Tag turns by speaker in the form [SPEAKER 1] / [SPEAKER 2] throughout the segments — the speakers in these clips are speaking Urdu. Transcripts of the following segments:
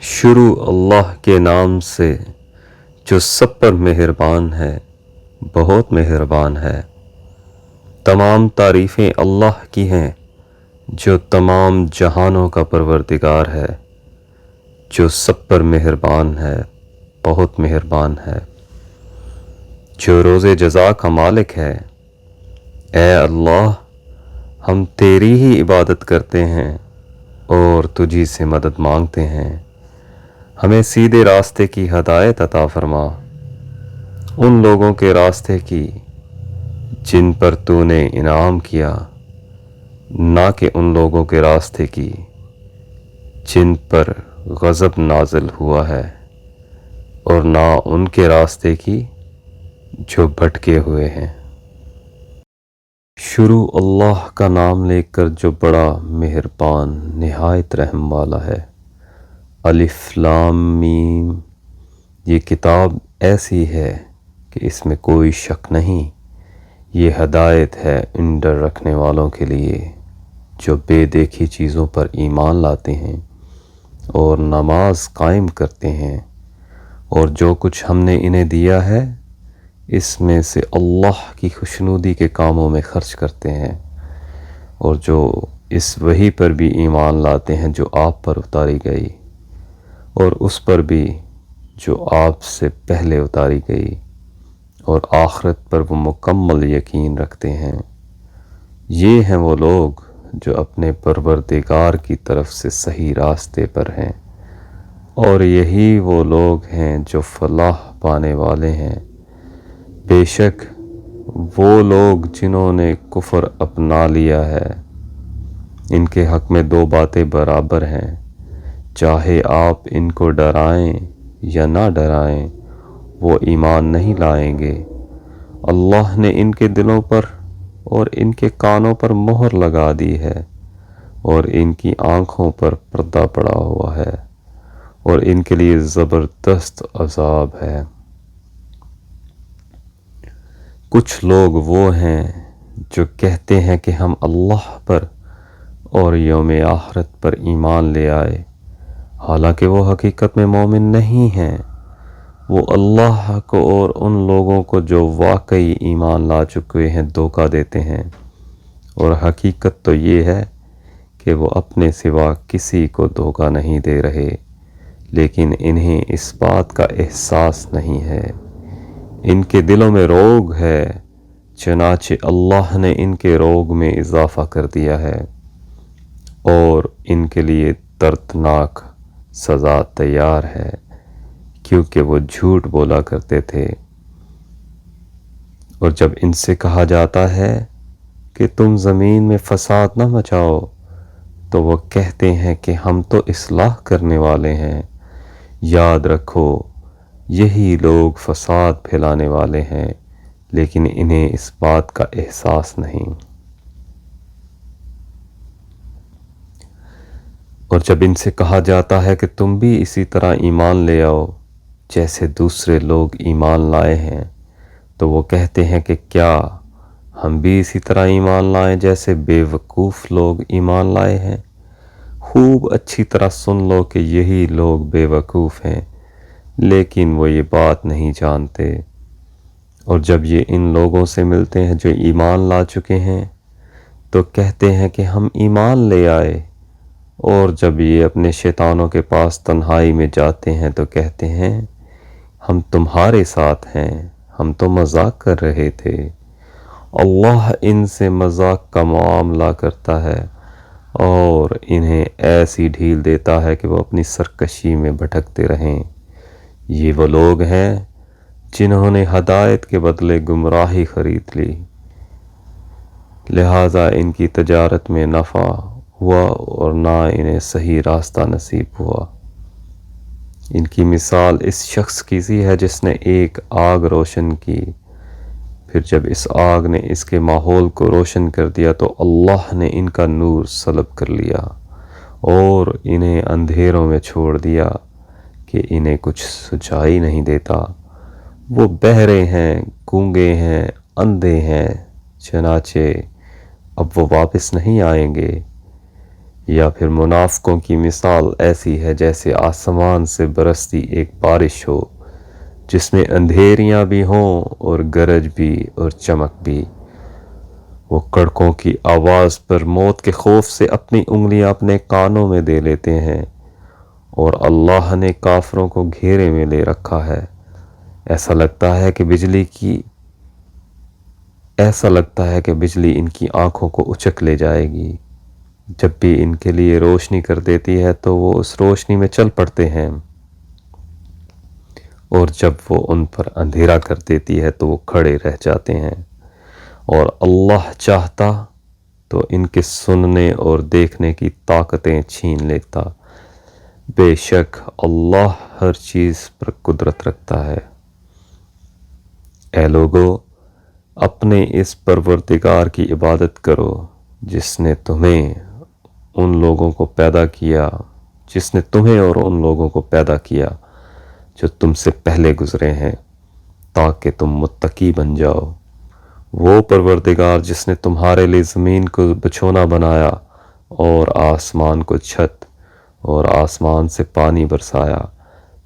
[SPEAKER 1] شروع اللہ کے نام سے جو سب پر مہربان ہے، بہت مہربان ہے۔ تمام تعریفیں اللہ کی ہیں جو تمام جہانوں کا پروردگار ہے، جو سب پر مہربان ہے، بہت مہربان ہے، جو روز جزا کا مالک ہے۔ اے اللہ، ہم تیری ہی عبادت کرتے ہیں اور تجھی سے مدد مانگتے ہیں۔ ہمیں سیدھے راستے کی ہدایت عطا فرما، ان لوگوں کے راستے کی جن پر تو نے انعام کیا، نہ کہ ان لوگوں کے راستے کی جن پر غضب نازل ہوا ہے، اور نہ ان کے راستے کی جو بھٹکے ہوئے ہیں۔ شروع اللہ کا نام لے کر جو بڑا مہربان نہایت رحم والا ہے۔ الف لام میم، یہ کتاب ایسی ہے کہ اس میں کوئی شک نہیں، یہ ہدایت ہے ان ڈر رکھنے والوں کے لیے جو بے دیکھی چیزوں پر ایمان لاتے ہیں اور نماز قائم کرتے ہیں، اور جو کچھ ہم نے انہیں دیا ہے اس میں سے اللہ کی خوشنودی کے کاموں میں خرچ کرتے ہیں، اور جو اس وحی پر بھی ایمان لاتے ہیں جو آپ پر اتاری گئی، اور اس پر بھی جو آپ سے پہلے اتاری گئی، اور آخرت پر وہ مکمل یقین رکھتے ہیں۔ یہ ہیں وہ لوگ جو اپنے پروردگار کی طرف سے صحیح راستے پر ہیں، اور یہی وہ لوگ ہیں جو فلاح پانے والے ہیں۔ بے شک وہ لوگ جنہوں نے کفر اپنا لیا ہے، ان کے حق میں دو باتیں برابر ہیں، چاہے آپ ان کو ڈرائیں یا نہ ڈرائیں، وہ ایمان نہیں لائیں گے۔ اللہ نے ان کے دلوں پر اور ان کے کانوں پر مہر لگا دی ہے، اور ان کی آنکھوں پر پردہ پڑا ہوا ہے، اور ان کے لیے زبردست عذاب ہے۔ کچھ لوگ وہ ہیں جو کہتے ہیں کہ ہم اللہ پر اور یوم آخرت پر ایمان لے آئے، حالانکہ وہ حقیقت میں مومن نہیں ہیں۔ وہ اللہ کو اور ان لوگوں کو جو واقعی ایمان لا چکے ہیں دھوکہ دیتے ہیں، اور حقیقت تو یہ ہے کہ وہ اپنے سوا کسی کو دھوکہ نہیں دے رہے، لیکن انہیں اس بات کا احساس نہیں ہے۔ ان کے دلوں میں روگ ہے، چنانچہ اللہ نے ان کے روگ میں اضافہ کر دیا ہے، اور ان کے لیے دردناک سزا تیار ہے، کیونکہ وہ جھوٹ بولا کرتے تھے۔ اور جب ان سے کہا جاتا ہے کہ تم زمین میں فساد نہ مچاؤ، تو وہ کہتے ہیں کہ ہم تو اصلاح کرنے والے ہیں۔ یاد رکھو، یہی لوگ فساد پھیلانے والے ہیں، لیکن انہیں اس بات کا احساس نہیں۔ اور جب ان سے کہا جاتا ہے کہ تم بھی اسی طرح ایمان لے آؤ جیسے دوسرے لوگ ایمان لائے ہیں، تو وہ کہتے ہیں کہ کیا ہم بھی اسی طرح ایمان لائیں جیسے بے وقوف لوگ ایمان لائے ہیں؟ خوب اچھی طرح سن لو کہ یہی لوگ بے وقوف ہیں، لیکن وہ یہ بات نہیں جانتے۔ اور جب یہ ان لوگوں سے ملتے ہیں جو ایمان لا چکے ہیں تو کہتے ہیں کہ ہم ایمان لے آئے، اور جب یہ اپنے شیطانوں کے پاس تنہائی میں جاتے ہیں تو کہتے ہیں ہم تمہارے ساتھ ہیں، ہم تو مذاق کر رہے تھے۔ اللہ ان سے مذاق کا معاملہ کرتا ہے اور انہیں ایسی ڈھیل دیتا ہے کہ وہ اپنی سرکشی میں بھٹکتے رہیں۔ یہ وہ لوگ ہیں جنہوں نے ہدایت کے بدلے گمراہی خرید لی، لہٰذا ان کی تجارت میں نفع ہوا اور نہ انہیں صحیح راستہ نصیب ہوا۔ ان کی مثال اس شخص کی سی ہے جس نے ایک آگ روشن کی، پھر جب اس آگ نے اس کے ماحول کو روشن کر دیا تو اللہ نے ان کا نور سلب کر لیا اور انہیں اندھیروں میں چھوڑ دیا کہ انہیں کچھ سجائی نہیں دیتا۔ وہ بہرے ہیں، گونگے ہیں، اندھے ہیں، چنانچہ اب وہ واپس نہیں آئیں گے۔ یا پھر منافقوں کی مثال ایسی ہے جیسے آسمان سے برستی ایک بارش ہو جس میں اندھیریاں بھی ہوں اور گرج بھی اور چمک بھی۔ وہ کڑکوں کی آواز پر موت کے خوف سے اپنی انگلیاں اپنے کانوں میں دے لیتے ہیں، اور اللہ نے کافروں کو گھیرے میں لے رکھا ہے۔ ایسا لگتا ہے کہ بجلی ان کی آنکھوں کو اچک لے جائے گی۔ جب بھی ان کے لیے روشنی کر دیتی ہے تو وہ اس روشنی میں چل پڑتے ہیں، اور جب وہ ان پر اندھیرا کر دیتی ہے تو وہ کھڑے رہ جاتے ہیں، اور اللہ چاہتا تو ان کے سننے اور دیکھنے کی طاقتیں چھین لیتا۔ بے شک اللہ ہر چیز پر قدرت رکھتا ہے۔ اے لوگو، اپنے اس پروردگار کی عبادت کرو جس نے تمہیں اور ان لوگوں کو پیدا کیا جو تم سے پہلے گزرے ہیں، تاکہ تم متقی بن جاؤ۔ وہ پروردگار جس نے تمہارے لیے زمین کو بچھونا بنایا اور آسمان کو چھت اور آسمان سے پانی برسایا،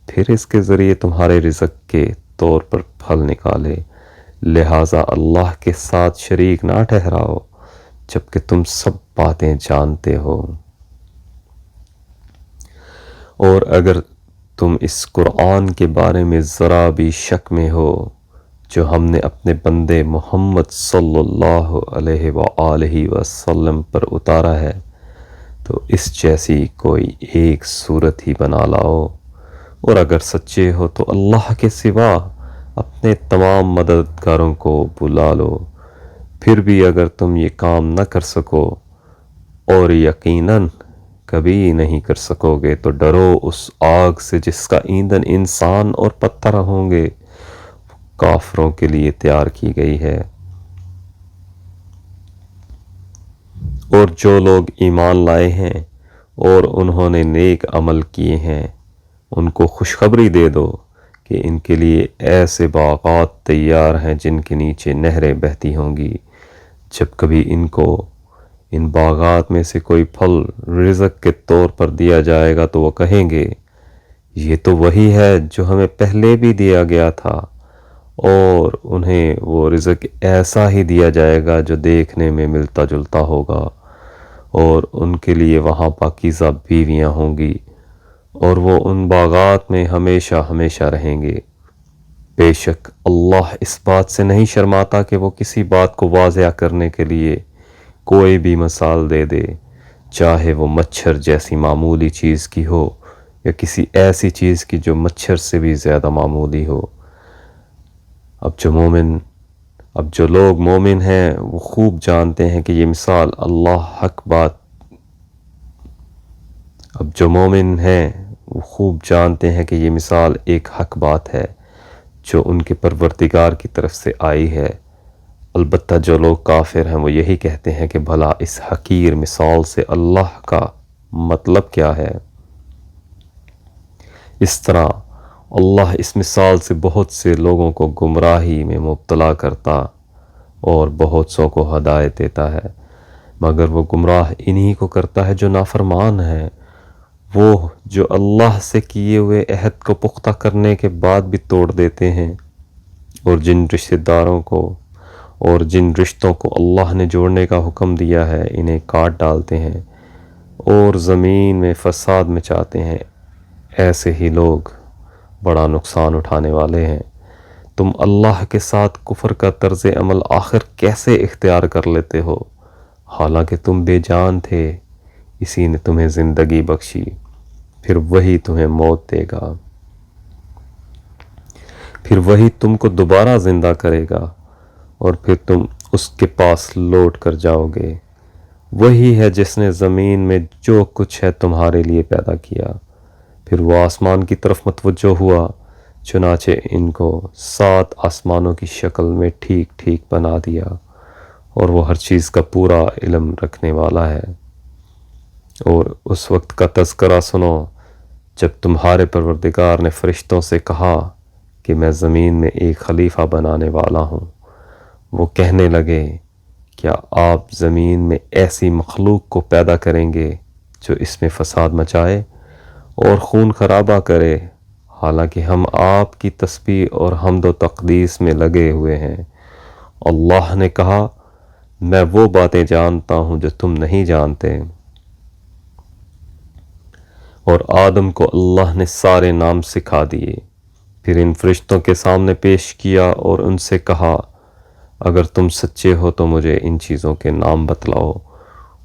[SPEAKER 1] پھر اس کے ذریعے تمہارے رزق کے طور پر پھل نکالے، لہٰذا اللہ کے ساتھ شریک نہ ٹھہراؤ جبکہ تم سب باتیں جانتے ہو۔ اور اگر تم اس قرآن کے بارے میں ذرا بھی شک میں ہو جو ہم نے اپنے بندے محمد صلی اللہ علیہ وآلہ وسلم پر اتارا ہے، تو اس جیسی کوئی ایک صورت ہی بنا لاؤ، اور اگر سچے ہو تو اللہ کے سوا اپنے تمام مددگاروں کو بلا لو۔ پھر بھی اگر تم یہ کام نہ کر سکو، اور یقیناً کبھی نہیں کر سکو گے، تو ڈرو اس آگ سے جس کا ایندھن انسان اور پتھر ہوں گے، کافروں کے لیے تیار کی گئی ہے۔ اور جو لوگ ایمان لائے ہیں اور انہوں نے نیک عمل کیے ہیں، ان کو خوشخبری دے دو کہ ان کے لیے ایسے باغات تیار ہیں جن کے نیچے نہریں بہتی ہوں گی۔ جب کبھی ان کو ان باغات میں سے کوئی پھل رزق کے طور پر دیا جائے گا تو وہ کہیں گے، یہ تو وہی ہے جو ہمیں پہلے بھی دیا گیا تھا، اور انہیں وہ رزق ایسا ہی دیا جائے گا جو دیکھنے میں ملتا جلتا ہوگا، اور ان کے لیے وہاں پاکیزہ بیویاں ہوں گی، اور وہ ان باغات میں ہمیشہ ہمیشہ رہیں گے۔ بے شک اللہ اس بات سے نہیں شرماتا کہ وہ کسی بات کو واضح کرنے کے لیے کوئی بھی مثال دے دے، چاہے وہ مچھر جیسی معمولی چیز کی ہو یا کسی ایسی چیز کی جو مچھر سے بھی زیادہ معمولی ہو۔ اب جو لوگ مومن ہیں وہ خوب جانتے ہیں کہ یہ مثال ایک حق بات ہے جو ان کے پروردگار کی طرف سے آئی ہے۔ البتہ جو لوگ کافر ہیں وہ یہی کہتے ہیں کہ بھلا اس حقیر مثال سے اللہ کا مطلب کیا ہے؟ اس طرح اللہ اس مثال سے بہت سے لوگوں کو گمراہی میں مبتلا کرتا اور بہت سو کو ہدایت دیتا ہے، مگر وہ گمراہ انہی کو کرتا ہے جو نافرمان ہیں، وہ جو اللہ سے کیے ہوئے عہد کو پختہ کرنے کے بعد بھی توڑ دیتے ہیں، اور جن رشتوں کو اللہ نے جوڑنے کا حکم دیا ہے انہیں کاٹ ڈالتے ہیں اور زمین میں فساد مچاتے ہیں۔ ایسے ہی لوگ بڑا نقصان اٹھانے والے ہیں۔ تم اللہ کے ساتھ کفر کا طرز عمل آخر کیسے اختیار کر لیتے ہو، حالانکہ تم بے جان تھے، اسی نے تمہیں زندگی بخشی، پھر وہی تمہیں موت دے گا، پھر وہی تم کو دوبارہ زندہ کرے گا، اور پھر تم اس کے پاس لوٹ کر جاؤ گے۔ وہی ہے جس نے زمین میں جو کچھ ہے تمہارے لیے پیدا کیا۔ پھر وہ آسمان کی طرف متوجہ ہوا، چنانچہ ان کو 7 آسمانوں کی شکل میں ٹھیک ٹھیک بنا دیا، اور وہ ہر چیز کا پورا علم رکھنے والا ہے۔ اور اس وقت کا تذکرہ سنو جب تمہارے پروردگار نے فرشتوں سے کہا کہ میں زمین میں ایک خلیفہ بنانے والا ہوں۔ وہ کہنے لگے، کیا آپ زمین میں ایسی مخلوق کو پیدا کریں گے جو اس میں فساد مچائے اور خون خرابہ کرے، حالانکہ ہم آپ کی تسبیح اور حمد و تقدیس میں لگے ہوئے ہیں۔ اللہ نے کہا، میں وہ باتیں جانتا ہوں جو تم نہیں جانتے۔ اور آدم کو اللہ نے سارے نام سکھا دیے، پھر ان فرشتوں کے سامنے پیش کیا اور ان سے کہا، اگر تم سچے ہو تو مجھے ان چیزوں کے نام بتلاؤ۔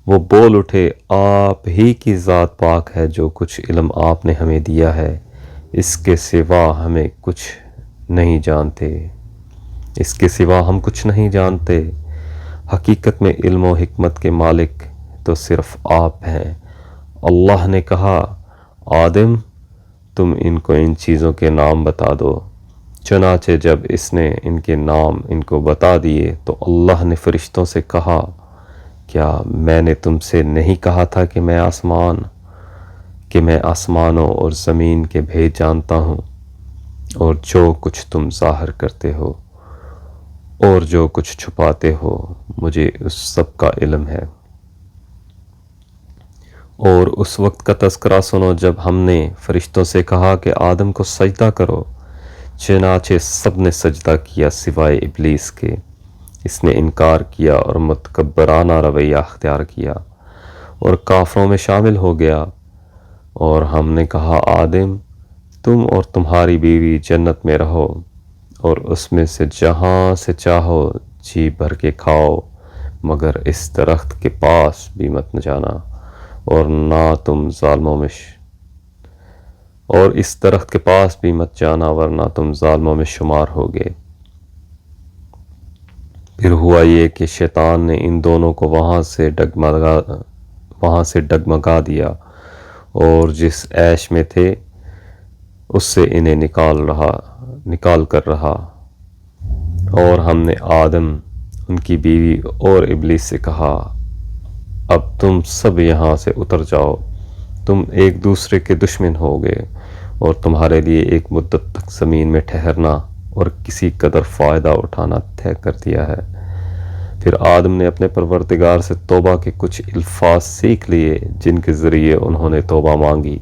[SPEAKER 1] وہ بول اٹھے، آپ ہی کی ذات پاک ہے، جو کچھ علم آپ نے ہمیں دیا ہے اس کے سوا ہمیں کچھ نہیں جانتے، اس کے سوا ہم کچھ نہیں جانتے۔ حقیقت میں علم و حکمت کے مالک تو صرف آپ ہیں۔ اللہ نے کہا، آدم تم ان کو ان چیزوں کے نام بتا دو۔ چنانچہ جب اس نے ان کے نام ان کو بتا دیے تو اللہ نے فرشتوں سے کہا، کیا میں نے تم سے نہیں کہا تھا کہ میں آسمانوں اور زمین کے بھید جانتا ہوں، اور جو کچھ تم ظاہر کرتے ہو اور جو کچھ چھپاتے ہو مجھے اس سب کا علم ہے۔ اور اس وقت کا تذکرہ سنو جب ہم نے فرشتوں سے کہا کہ آدم کو سجدہ کرو، چنانچہ سب نے سجدہ کیا سوائے ابلیس کے۔ اس نے انکار کیا اور متکبرانہ رویہ اختیار کیا اور کافروں میں شامل ہو گیا۔ اور ہم نے کہا، آدم تم اور تمہاری بیوی جنت میں رہو اور اس میں سے جہاں سے چاہو جی بھر کے کھاؤ، مگر اس درخت کے پاس بھی مت جانا اور نہ تم ظالموں میں اس درخت کے پاس بھی مت جانا ورنہ تم ظالموں میں شمار ہوگے۔ پھر ہوا یہ کہ شیطان نے ان دونوں کو وہاں سے ڈگمگا دیا اور جس عیش میں تھے اس سے انہیں نکال کر رہا۔ اور ہم نے آدم، ان کی بیوی اور ابلیس سے کہا، اب تم سب یہاں سے اتر جاؤ، تم ایک دوسرے کے دشمن ہوگے اور تمہارے لیے ایک مدت تک زمین میں ٹھہرنا اور کسی قدر فائدہ اٹھانا طے کر دیا ہے۔ پھر آدم نے اپنے پروردگار سے توبہ کے کچھ الفاظ سیکھ لیے جن کے ذریعے انہوں نے توبہ مانگی،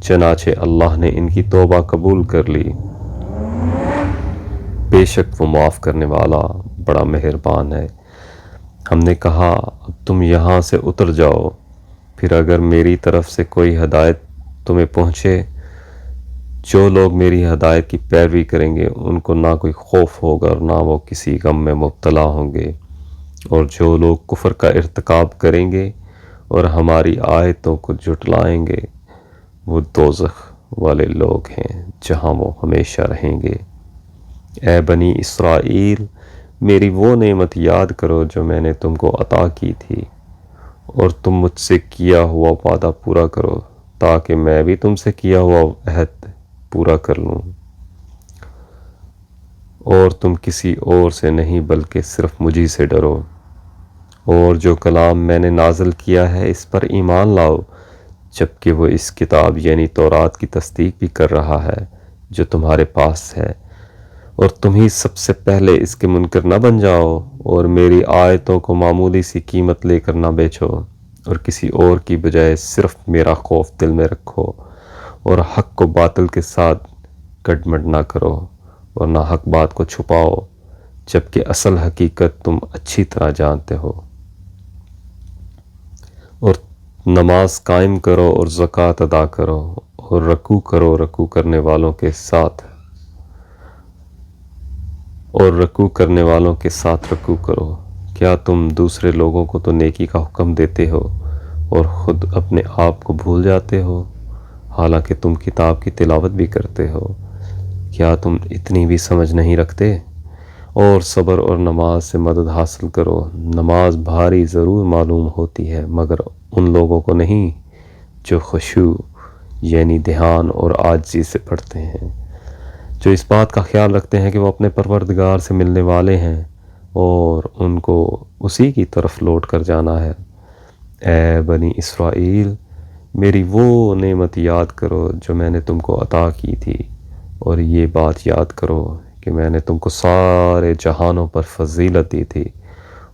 [SPEAKER 1] چنانچہ اللہ نے ان کی توبہ قبول کر لی۔ بے شک وہ معاف کرنے والا بڑا مہربان ہے۔ ہم نے کہا، اب تم یہاں سے اتر جاؤ، پھر اگر میری طرف سے کوئی ہدایت تمہیں پہنچے، جو لوگ میری ہدایت کی پیروی کریں گے ان کو نہ کوئی خوف ہوگا اور نہ وہ کسی غم میں مبتلا ہوں گے، اور جو لوگ کفر کا ارتکاب کریں گے اور ہماری آیتوں کو جھٹلائیں گے وہ دوزخ والے لوگ ہیں جہاں وہ ہمیشہ رہیں گے۔ اے بنی اسرائیل، میری وہ نعمت یاد کرو جو میں نے تم کو عطا کی تھی، اور تم مجھ سے کیا ہوا وعدہ پورا کرو تاکہ میں بھی تم سے کیا ہوا عہد پورا کر لوں، اور تم کسی اور سے نہیں بلکہ صرف مجھی سے ڈرو۔ اور جو کلام میں نے نازل کیا ہے اس پر ایمان لاؤ، جبکہ وہ اس کتاب یعنی تورات کی تصدیق بھی کر رہا ہے جو تمہارے پاس ہے، اور تم ہی سب سے پہلے اس کے منکر نہ بن جاؤ، اور میری آیتوں کو معمولی سی قیمت لے کر نہ بیچو، اور کسی اور کی بجائے صرف میرا خوف دل میں رکھو، اور حق کو باطل کے ساتھ گڈمڈ نہ کرو، اور نہ حق بات کو چھپاؤ، جبکہ اصل حقیقت تم اچھی طرح جانتے ہو۔ اور نماز قائم کرو اور زکوٰۃ ادا کرو، اور رکوع کرنے والوں کے ساتھ رکوع کرو۔ کیا تم دوسرے لوگوں کو تو نیکی کا حکم دیتے ہو اور خود اپنے آپ کو بھول جاتے ہو، حالانکہ تم کتاب کی تلاوت بھی کرتے ہو؟ کیا تم اتنی بھی سمجھ نہیں رکھتے؟ اور صبر اور نماز سے مدد حاصل کرو۔ نماز بھاری ضرور معلوم ہوتی ہے مگر ان لوگوں کو نہیں جو خشوع یعنی دھیان اور عاجزی سے پڑھتے ہیں، جو اس بات کا خیال رکھتے ہیں کہ وہ اپنے پروردگار سے ملنے والے ہیں اور ان کو اسی کی طرف لوٹ کر جانا ہے۔ اے بنی اسرائیل، میری وہ نعمت یاد کرو جو میں نے تم کو عطا کی تھی، اور یہ بات یاد کرو کہ میں نے تم کو سارے جہانوں پر فضیلت دی تھی،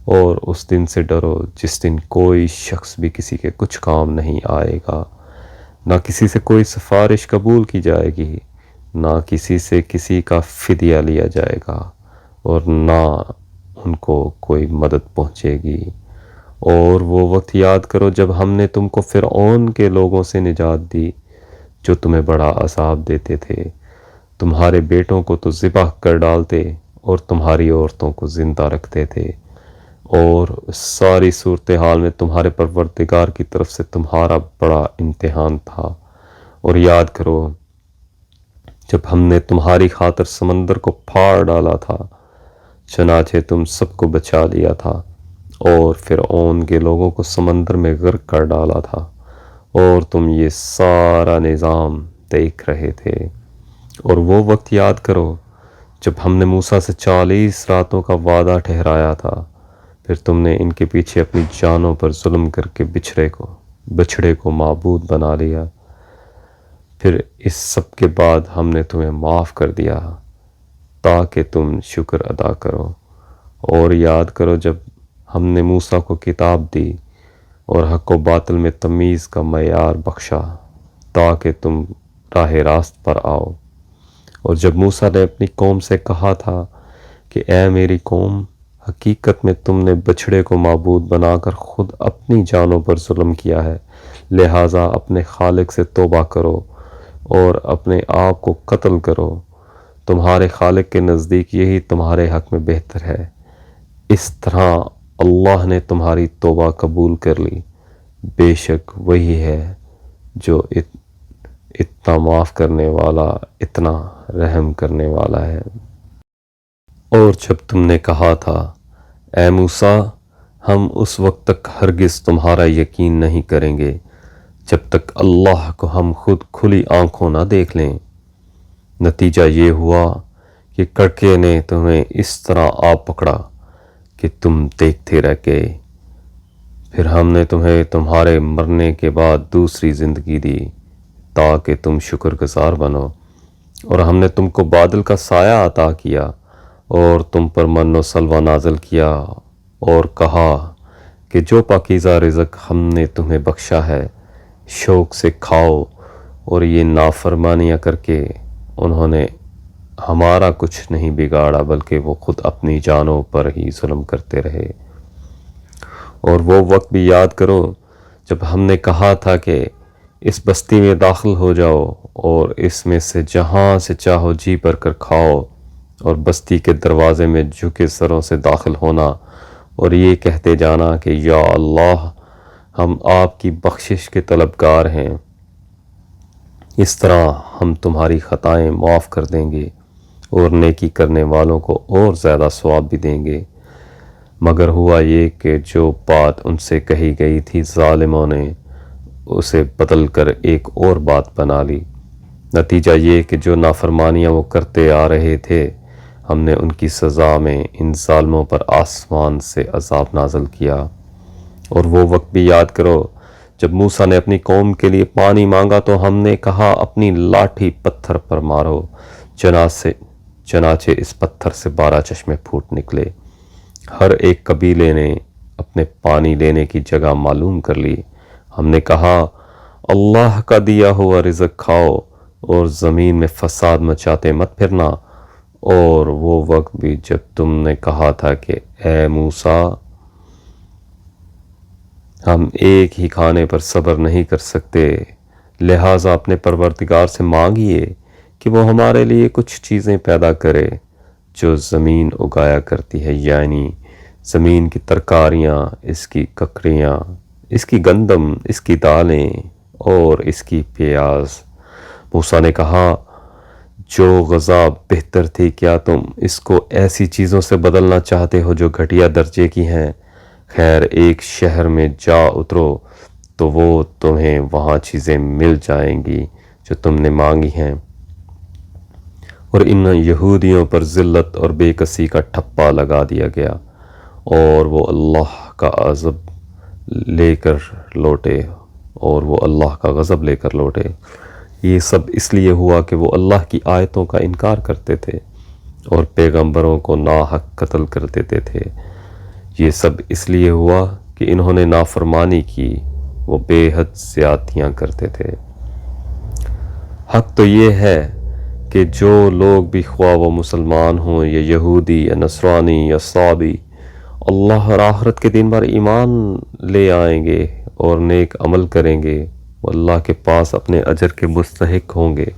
[SPEAKER 1] اور اس دن سے ڈرو جس دن کوئی شخص بھی کسی کے کچھ کام نہیں آئے گا، نہ کسی سے کوئی سفارش قبول کی جائے گی، نہ کسی سے کسی کا فدیہ لیا جائے گا، اور نہ ان کو کوئی مدد پہنچے گی۔ اور وہ وقت یاد کرو جب ہم نے تم کو فرعون کے لوگوں سے نجات دی جو تمہیں بڑا عذاب دیتے تھے، تمہارے بیٹوں کو تو ذبح کر ڈالتے اور تمہاری عورتوں کو زندہ رکھتے تھے، اور ساری صورتحال میں تمہارے پروردگار کی طرف سے تمہارا بڑا امتحان تھا۔ اور یاد کرو جب ہم نے تمہاری خاطر سمندر کو پھاڑ ڈالا تھا، چنانچہ تم سب کو بچا لیا تھا، اور فرعون کے لوگوں کو سمندر میں غرق کر ڈالا تھا، اور تم یہ سارا نظام دیکھ رہے تھے۔ اور وہ وقت یاد کرو جب ہم نے موسیٰ سے 40 راتوں کا وعدہ ٹھہرایا تھا، پھر تم نے ان کے پیچھے اپنی جانوں پر ظلم کر کے بچھڑے کو معبود بنا لیا۔ پھر اس سب کے بعد ہم نے تمہیں معاف کر دیا تاکہ تم شکر ادا کرو۔ اور یاد کرو جب ہم نے موسیٰ کو کتاب دی اور حق و باطل میں تمیز کا معیار بخشا تاکہ تم راہ راست پر آؤ۔ اور جب موسیٰ نے اپنی قوم سے کہا تھا کہ اے میری قوم، حقیقت میں تم نے بچھڑے کو معبود بنا کر خود اپنی جانوں پر ظلم کیا ہے، لہٰذا اپنے خالق سے توبہ کرو اور اپنے آپ کو قتل کرو، تمہارے خالق کے نزدیک یہی تمہارے حق میں بہتر ہے۔ اس طرح اللہ نے تمہاری توبہ قبول کر لی، بے شک وہی ہے جو اتنا معاف کرنے والا، اتنا رحم کرنے والا ہے۔ اور جب تم نے کہا تھا اے موسیٰ، ہم اس وقت تک ہرگز تمہارا یقین نہیں کریں گے جب تک اللہ کو ہم خود کھلی آنکھوں نہ دیکھ لیں، نتیجہ یہ ہوا کہ کڑکے نے تمہیں اس طرح آ پکڑا کہ تم دیکھتے رہ گئے۔ پھر ہم نے تمہیں تمہارے مرنے کے بعد دوسری زندگی دی تاکہ تم شکر گزار بنو، اور ہم نے تم کو بادل کا سایہ عطا کیا اور تم پر من و سلوہ نازل کیا، اور کہا کہ جو پاکیزہ رزق ہم نے تمہیں بخشا ہے شوق سے کھاؤ، اور یہ نافرمانیاں کر کے انہوں نے ہمارا کچھ نہیں بگاڑا بلکہ وہ خود اپنی جانوں پر ہی ظلم کرتے رہے۔ اور وہ وقت بھی یاد کرو جب ہم نے کہا تھا کہ اس بستی میں داخل ہو جاؤ اور اس میں سے جہاں سے چاہو جی بھر کر کھاؤ، اور بستی کے دروازے میں جھکے سروں سے داخل ہونا اور یہ کہتے جانا کہ یا اللہ، ہم آپ کی بخشش کے طلبگار ہیں، اس طرح ہم تمہاری خطائیں معاف کر دیں گے اور نیکی کرنے والوں کو اور زیادہ ثواب بھی دیں گے۔ مگر ہوا یہ کہ جو بات ان سے کہی گئی تھی ظالموں نے اسے بدل کر ایک اور بات بنا لی، نتیجہ یہ کہ جو نافرمانیاں وہ کرتے آ رہے تھے ہم نے ان کی سزا میں ان ظالموں پر آسمان سے عذاب نازل کیا۔ اور وہ وقت بھی یاد کرو جب موسیٰ نے اپنی قوم کے لیے پانی مانگا تو ہم نے کہا اپنی لاٹھی پتھر پر مارو، چنانچہ اس پتھر سے 12 چشمے پھوٹ نکلے۔ ہر ایک قبیلے نے اپنے پانی لینے کی جگہ معلوم کر لی۔ ہم نے کہا اللہ کا دیا ہوا رزق کھاؤ اور زمین میں فساد مچاتے مت پھرنا۔ اور وہ وقت بھی جب تم نے کہا تھا کہ اے موسیٰ، ہم ایک ہی کھانے پر صبر نہیں کر سکتے، لہٰذا اپنے پروردگار سے مانگیے کہ وہ ہمارے لیے کچھ چیزیں پیدا کرے جو زمین اگایا کرتی ہے، یعنی زمین کی ترکاریاں، اس کی ککڑیاں، اس کی گندم، اس کی دالیں اور اس کی پیاز۔ موسیٰ نے کہا جو غذا بہتر تھی کیا تم اس کو ایسی چیزوں سے بدلنا چاہتے ہو جو گھٹیا درجے کی ہیں؟ خیر، ایک شہر میں جا اترو تو وہ تمہیں وہاں چیزیں مل جائیں گی جو تم نے مانگی ہیں۔ اور ان یہودیوں پر ذلت اور بے کسی کا ٹھپا لگا دیا گیا اور وہ اللہ کا غضب لے کر لوٹے۔ یہ سب اس لیے ہوا کہ وہ اللہ کی آیتوں کا انکار کرتے تھے اور پیغمبروں کو ناحق قتل کر دیتے تھے۔ یہ سب اس لیے ہوا کہ انہوں نے نافرمانی کی، وہ بے حد زیادتیاں کرتے تھے۔ حق تو یہ ہے کہ جو لوگ بھی خواہ وہ مسلمان ہوں یا یہودی یا نصرانی یا صابی، اللہ اور آخرت کے دن پر ایمان لے آئیں گے اور نیک عمل کریں گے، وہ اللہ کے پاس اپنے اجر کے مستحق ہوں گے،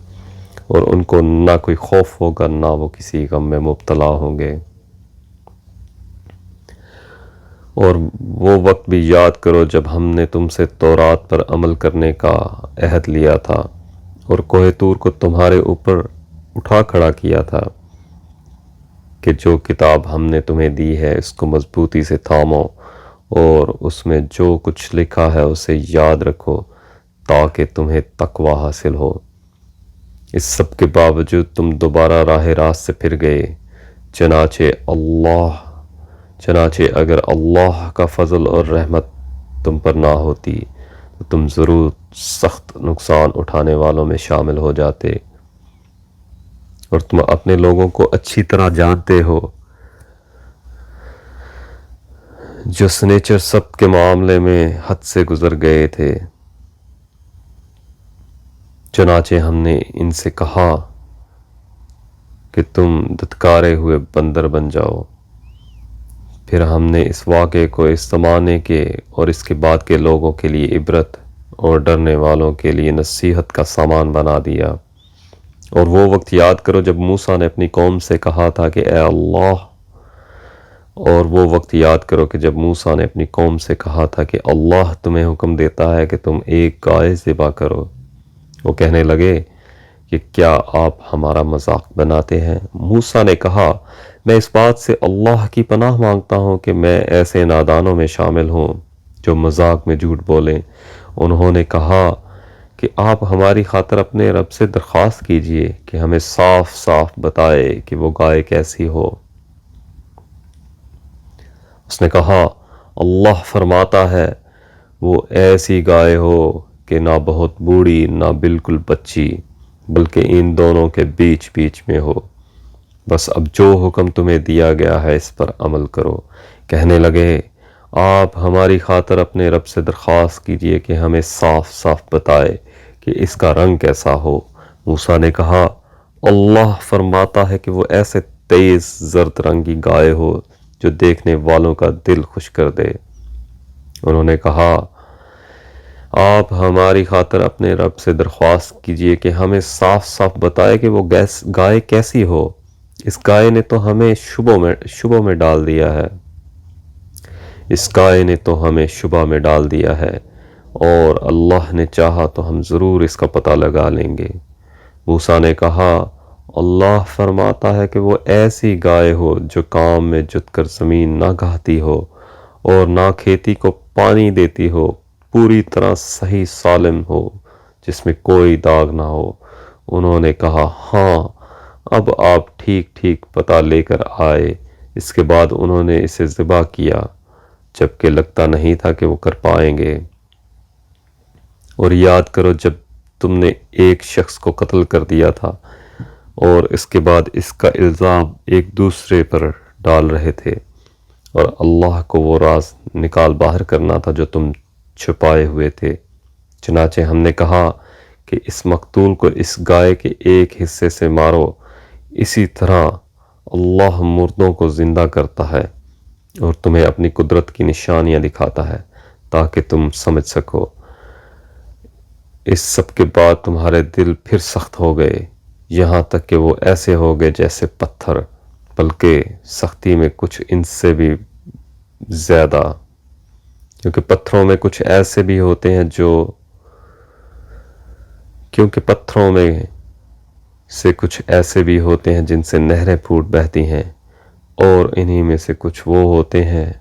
[SPEAKER 1] اور ان کو نہ کوئی خوف ہوگا نہ وہ کسی غم میں مبتلا ہوں گے۔ اور وہ وقت بھی یاد کرو جب ہم نے تم سے تورات پر عمل کرنے کا عہد لیا تھا اور کوہ طور کو تمہارے اوپر اٹھا کھڑا کیا تھا کہ جو کتاب ہم نے تمہیں دی ہے اس کو مضبوطی سے تھامو اور اس میں جو کچھ لکھا ہے اسے یاد رکھو تاکہ تمہیں تقوی حاصل ہو۔ اس سب کے باوجود تم دوبارہ راہ راست سے پھر گئے، چنانچہ اگر اللہ کا فضل اور رحمت تم پر نہ ہوتی تو تم ضرور سخت نقصان اٹھانے والوں میں شامل ہو جاتے، اور تم اپنے لوگوں کو اچھی طرح جانتے ہو جو سنیچر سب کے معاملے میں حد سے گزر گئے تھے۔ چنانچہ ہم نے ان سے کہا کہ تم دھتکارے ہوئے بندر بن جاؤ، پھر ہم نے اس واقعے کو اس زمانے کے اور اس کے بعد کے لوگوں کے لیے عبرت اور ڈرنے والوں کے لیے نصیحت کا سامان بنا دیا۔ اور وہ وقت یاد کرو جب موسیٰ نے اپنی قوم سے کہا تھا کہ اے اللہ اللہ تمہیں حکم دیتا ہے کہ تم ایک گائے ذبح کرو۔ وہ کہنے لگے کہ کیا آپ ہمارا مذاق بناتے ہیں؟ موسیٰ نے کہا میں اس بات سے اللہ کی پناہ مانگتا ہوں کہ میں ایسے نادانوں میں شامل ہوں جو مذاق میں جھوٹ بولیں۔ انہوں نے کہا کہ آپ ہماری خاطر اپنے رب سے درخواست کیجئے کہ ہمیں صاف صاف بتائے کہ وہ گائے کیسی ہو۔ اس نے کہا اللہ فرماتا ہے وہ ایسی گائے ہو کہ نہ بہت بوڑھی نہ بالکل بچی، بلکہ ان دونوں کے بیچ میں ہو۔ بس اب جو حکم تمہیں دیا گیا ہے اس پر عمل کرو۔ کہنے لگے آپ ہماری خاطر اپنے رب سے درخواست کیجئے کہ ہمیں صاف صاف بتائے کہ اس کا رنگ کیسا ہو۔ موسیٰ نے کہا اللہ فرماتا ہے کہ وہ ایسے تیز زرد رنگی گائے ہو جو دیکھنے والوں کا دل خوش کر دے۔ انہوں نے کہا آپ ہماری خاطر اپنے رب سے درخواست کیجئے کہ ہمیں صاف صاف بتائے کہ وہ گائے کیسی ہو۔ اس گائے نے تو ہمیں شبوں میں ڈال دیا ہے۔ اور اللہ نے چاہا تو ہم ضرور اس کا پتہ لگا لیں گے۔ موسیٰ نے کہا اللہ فرماتا ہے کہ وہ ایسی گائے ہو جو کام میں جت کر زمین نہ گاہتی ہو اور نہ کھیتی کو پانی دیتی ہو، پوری طرح صحیح سالم ہو جس میں کوئی داغ نہ ہو۔ انہوں نے کہا ہاں اب آپ ٹھیک پتہ لے کر آئے۔ اس کے بعد انہوں نے اسے ذبح کیا جبکہ لگتا نہیں تھا کہ وہ کر پائیں گے۔ اور یاد کرو جب تم نے ایک شخص کو قتل کر دیا تھا اور اس کے بعد اس کا الزام ایک دوسرے پر ڈال رہے تھے، اور اللہ کو وہ راز نکال باہر کرنا تھا جو تم چھپائے ہوئے تھے۔ چنانچہ ہم نے کہا کہ اس مقتول کو اس گائے کے ایک حصے سے مارو، اسی طرح اللہ مردوں کو زندہ کرتا ہے اور تمہیں اپنی قدرت کی نشانیاں دکھاتا ہے تاکہ تم سمجھ سکو۔ اس سب کے بعد تمہارے دل پھر سخت ہو گئے، یہاں تک کہ وہ ایسے ہو گئے جیسے پتھر، بلکہ سختی میں کچھ ان سے بھی زیادہ، کیونکہ پتھروں میں کچھ ایسے بھی ہوتے ہیں جن سے نہریں پھوٹ بہتی ہیں، اور انہی میں سے کچھ وہ ہوتے ہیں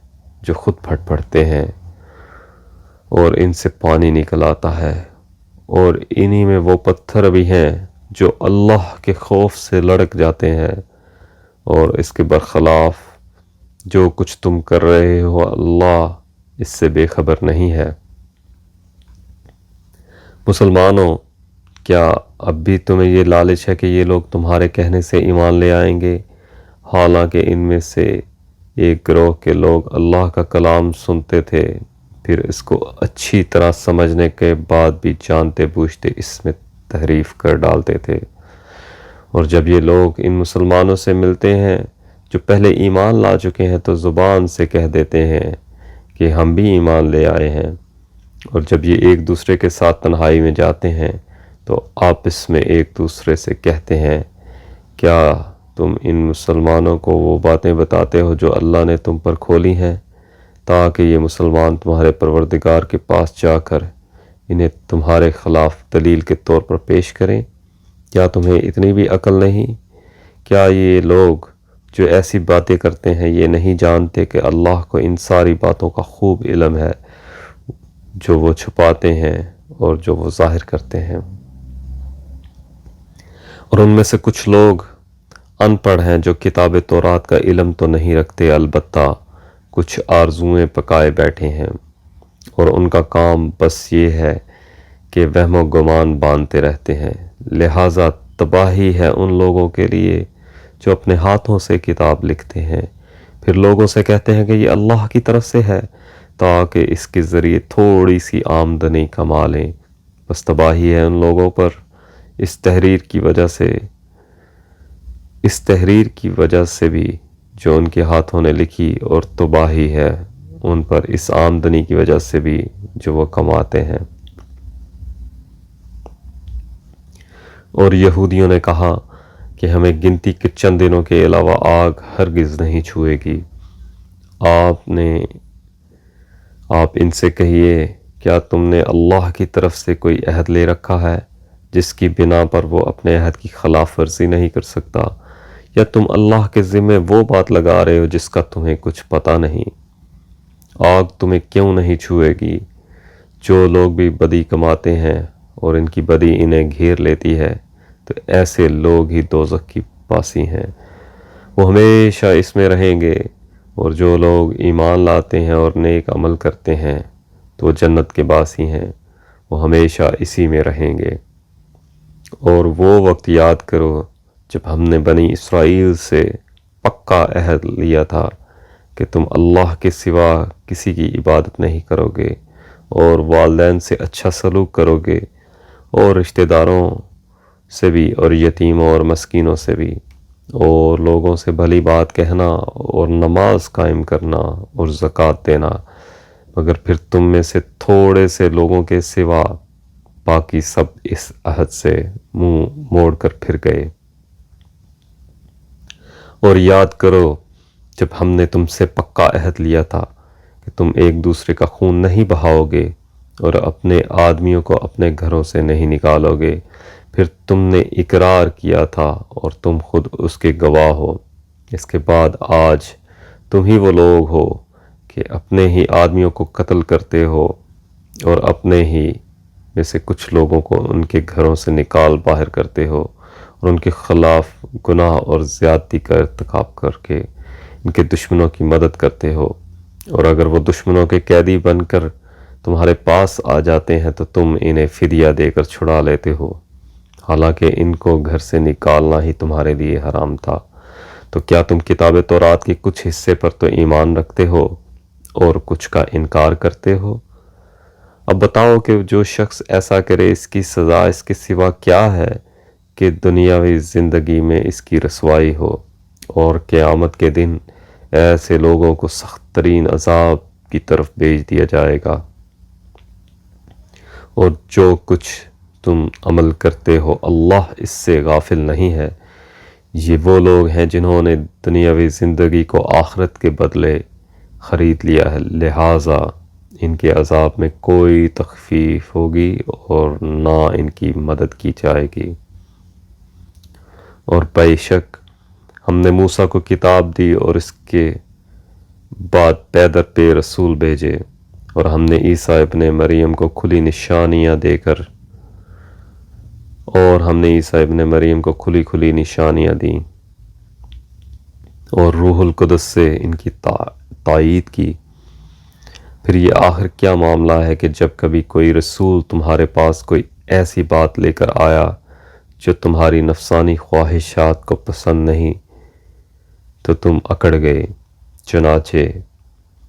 [SPEAKER 1] جو خود پھٹ پڑتے ہیں اور ان سے پانی نکل آتا ہے، اور انہی میں وہ پتھر بھی ہیں جو اللہ کے خوف سے لڑک جاتے ہیں، اور اس کے برخلاف جو کچھ تم کر رہے ہو اللہ اس سے بے خبر نہیں ہے۔ مسلمانوں، کیا اب بھی تمہیں یہ لالچ ہے کہ یہ لوگ تمہارے کہنے سے ایمان لے آئیں گے، حالانکہ ان میں سے ایک گروہ کے لوگ اللہ کا کلام سنتے تھے، پھر اس کو اچھی طرح سمجھنے کے بعد بھی جانتے بوجھتے اس میں تحریف کر ڈالتے تھے۔ اور جب یہ لوگ ان مسلمانوں سے ملتے ہیں جو پہلے ایمان لا چکے ہیں تو زبان سے کہہ دیتے ہیں کہ ہم بھی ایمان لے آئے ہیں، اور جب یہ ایک دوسرے کے ساتھ تنہائی میں جاتے ہیں تو آپس میں ایک دوسرے سے کہتے ہیں، کیا تم ان مسلمانوں کو وہ باتیں بتاتے ہو جو اللہ نے تم پر کھولی ہیں، تاکہ یہ مسلمان تمہارے پروردگار کے پاس جا کر انہیں تمہارے خلاف دلیل کے طور پر پیش کریں؟ کیا تمہیں اتنی بھی عقل نہیں؟ کیا یہ لوگ جو ایسی باتیں کرتے ہیں یہ نہیں جانتے کہ اللہ کو ان ساری باتوں کا خوب علم ہے، جو وہ چھپاتے ہیں اور جو وہ ظاہر کرتے ہیں؟ اور ان میں سے کچھ لوگ ان پڑھ ہیں جو کتاب تورات کا علم تو نہیں رکھتے، البتہ کچھ آرزوئیں پکائے بیٹھے ہیں، اور ان کا کام بس یہ ہے کہ وہم و گمان باندھتے رہتے ہیں۔ لہٰذا تباہی ہے ان لوگوں کے لیے جو اپنے ہاتھوں سے کتاب لکھتے ہیں، پھر لوگوں سے کہتے ہیں کہ یہ اللہ کی طرف سے ہے تاکہ اس کے ذریعے تھوڑی سی آمدنی کما لیں۔ بس تباہی ہے ان لوگوں پر اس تحریر کی وجہ سے بھی جو ان کے ہاتھوں نے لکھی، اور تباہی ہے ان پر اس آمدنی کی وجہ سے بھی جو وہ کماتے ہیں۔ اور یہودیوں نے کہا کہ ہمیں گنتی کے چند دنوں کے علاوہ آگ ہرگز نہیں چھوئے گی۔ آپ ان سے کہیے، کیا تم نے اللہ کی طرف سے کوئی عہد لے رکھا ہے جس کی بنا پر وہ اپنے عہد کی خلاف ورزی نہیں کر سکتا، یا تم اللہ کے ذمے وہ بات لگا رہے ہو جس کا تمہیں کچھ پتہ نہیں؟ آگ تمہیں کیوں نہیں چھوئے گی؟ جو لوگ بھی بدی کماتے ہیں اور ان کی بدی انہیں گھیر لیتی ہے تو ایسے لوگ ہی دوزخ کی باسی ہیں، وہ ہمیشہ اس میں رہیں گے، اور جو لوگ ایمان لاتے ہیں اور نیک عمل کرتے ہیں تو وہ جنت کے باسی ہیں، وہ ہمیشہ اسی میں رہیں گے۔ اور وہ وقت یاد کرو جب ہم نے بنی اسرائیل سے پکا عہد لیا تھا کہ تم اللہ کے سوا کسی کی عبادت نہیں کرو گے، اور والدین سے اچھا سلوک کرو گے، اور رشتہ داروں سے بھی، اور یتیموں اور مسکینوں سے بھی، اور لوگوں سے بھلی بات کہنا، اور نماز قائم کرنا، اور زکوٰۃ دینا، مگر پھر تم میں سے تھوڑے سے لوگوں کے سوا باقی سب اس عہد سے منہ موڑ کر پھر گئے۔ اور یاد کرو جب ہم نے تم سے پکا عہد لیا تھا کہ تم ایک دوسرے کا خون نہیں بہاؤ گے اور اپنے آدمیوں کو اپنے گھروں سے نہیں نکالو گے، پھر تم نے اقرار کیا تھا اور تم خود اس کے گواہ ہو۔ اس کے بعد آج تم ہی وہ لوگ ہو کہ اپنے ہی آدمیوں کو قتل کرتے ہو، اور اپنے ہی میں سے کچھ لوگوں کو ان کے گھروں سے نکال باہر کرتے ہو، اور ان کے خلاف گناہ اور زیادتی کا ارتکاب کر کے ان کے دشمنوں کی مدد کرتے ہو، اور اگر وہ دشمنوں کے قیدی بن کر تمہارے پاس آ جاتے ہیں تو تم انہیں فدیہ دے کر چھڑا لیتے ہو، حالانکہ ان کو گھر سے نکالنا ہی تمہارے لیے حرام تھا۔ تو کیا تم کتاب تورات کے کچھ حصے پر تو ایمان رکھتے ہو اور کچھ کا انکار کرتے ہو؟ اب بتاؤ کہ جو شخص ایسا کرے اس کی سزا اس کے سوا کیا ہے کہ دنیاوی زندگی میں اس کی رسوائی ہو، اور قیامت کے دن ایسے لوگوں کو سخت ترین عذاب کی طرف بھیج دیا جائے گا۔ اور جو کچھ تم عمل کرتے ہو اللہ اس سے غافل نہیں ہے۔ یہ وہ لوگ ہیں جنہوں نے دنیاوی زندگی کو آخرت کے بدلے خرید لیا ہے، لہٰذا ان کے عذاب میں کوئی تخفیف ہوگی اور نہ ان کی مدد کی جائے گی۔ اور بے شک ہم نے موسیٰ کو کتاب دی اور اس کے بعد پے در پے رسول بھیجے، اور ہم نے عیسیٰ ابن مریم کو کھلی نشانیاں دیں اور روح القدس سے ان کی تائید کی۔ پھر یہ آخر کیا معاملہ ہے کہ جب کبھی کوئی رسول تمہارے پاس کوئی ایسی بات لے کر آیا جو تمہاری نفسانی خواہشات کو پسند نہیں تو تم اکڑ گئے، چنانچہ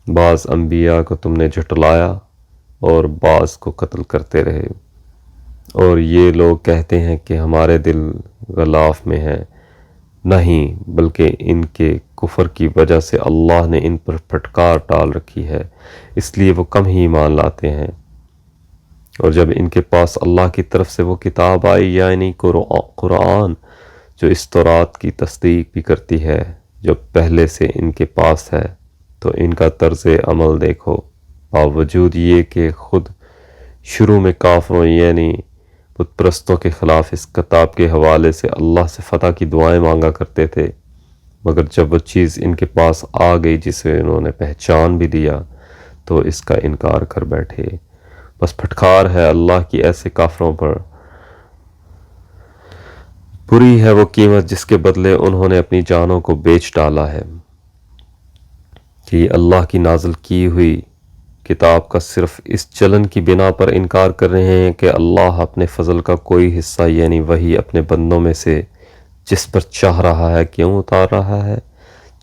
[SPEAKER 1] بعض انبیاء کو تم نے جھٹلایا اور بعض کو قتل کرتے رہے، اور یہ لوگ کہتے ہیں کہ ہمارے دل غلاف میں ہیں، نہیں بلکہ ان کے کفر کی وجہ سے اللہ نے ان پر پھٹکار ڈال رکھی ہے، اس لیے وہ کم ہی ایمان لاتے ہیں۔ اور جب ان کے پاس اللہ کی طرف سے وہ کتاب آئی، یعنی قرآن، جو اس تورات کی تصدیق بھی کرتی ہے جو پہلے سے ان کے پاس ہے، تو ان کا طرز عمل دیکھو، باوجود یہ کہ خود شروع میں کافروں یعنی بت پرستوں کے خلاف اس کتاب کے حوالے سے اللہ سے فتح کی دعائیں مانگا کرتے تھے، مگر جب وہ چیز ان کے پاس آ گئی جسے انہوں نے پہچان بھی لیا تو اس کا انکار کر بیٹھے۔ بس پھٹکار ہے اللہ کی ایسے کافروں پر، بری ہے وہ قیمت جس کے بدلے انہوں نے اپنی جانوں کو بیچ ڈالا ہے۔ کہ یہ اللہ کی نازل کی ہوئی کتاب کا صرف اس چلن کی بنا پر انکار کر رہے ہیں کہ اللہ اپنے فضل کا کوئی حصہ یعنی وہی اپنے بندوں میں سے جس پر چاہ رہا ہے کیوں اتار رہا ہے،